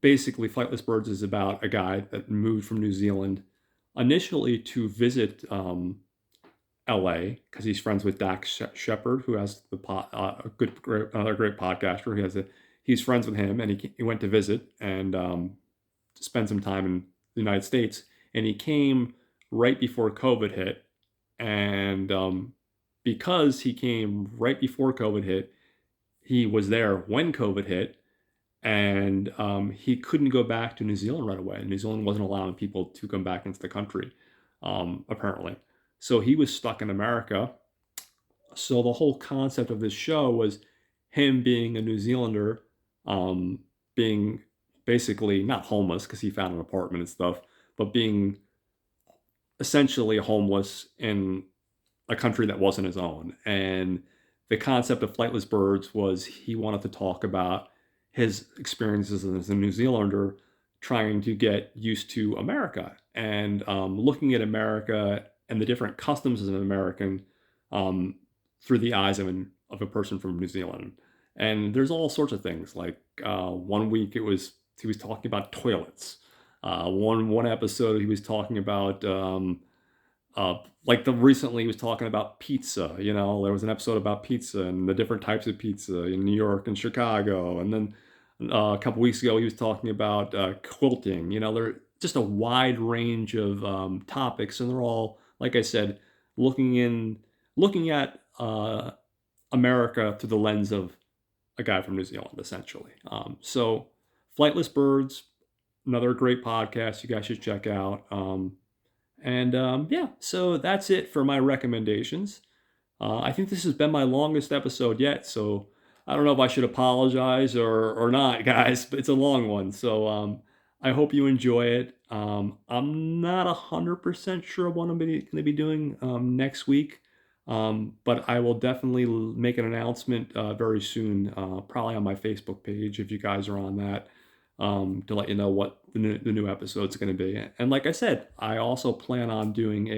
basically Flightless Birds is about a guy that moved from New Zealand initially to visit LA because he's friends with Dax Shepard, who has another great podcaster. He's friends with him, and he went to visit and spend some time in the United States. And he came right before COVID hit, and because he came right before COVID hit, he was there when COVID hit, and he couldn't go back to New Zealand right away. New Zealand wasn't allowing people to come back into the country, apparently. So he was stuck in America. So the whole concept of this show was him being a New Zealander, being basically not homeless because he found an apartment and stuff, but being essentially homeless in a country that wasn't his own. And the concept of Flightless Birds was he wanted to talk about his experiences as a New Zealander trying to get used to America and looking at America and the different customs as an American um, through the eyes of a person from New Zealand. And there's all sorts of things. Like one week he was talking about toilets. One episode he was talking about like the recently he was talking about pizza. You know, there was an episode about pizza and the different types of pizza in New York and Chicago. And then a couple weeks ago he was talking about quilting. You know, there just a wide range of topics, and they're all, like I said, looking at America through the lens of a guy from New Zealand, essentially. So, Flightless Birds, another great podcast you guys should check out. Yeah, so that's it for my recommendations. I think this has been my longest episode yet, so I don't know if I should apologize or not, guys, but it's a long one. So I hope you enjoy it. I'm not 100% sure what I'm going to be doing next week, but I will definitely make an announcement very soon, probably on my Facebook page if you guys are on that, to let you know what the new episode's going to be. And like I said, I also plan on doing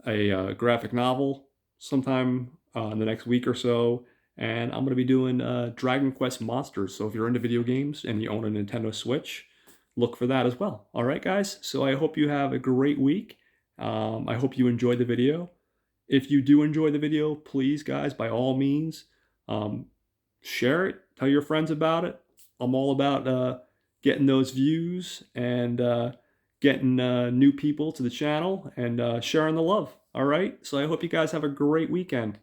a graphic novel sometime in the next week or so, and I'm going to be doing Dragon Quest Monsters. So if you're into video games and you own a Nintendo Switch, look for that as well. All right, guys. So I hope you have a great week. I hope you enjoyed the video. If you do enjoy the video, please, guys, by all means, um, share it. Tell your friends about it. I'm all about getting those views and getting new people to the channel and sharing the love. All right. So I hope you guys have a great weekend.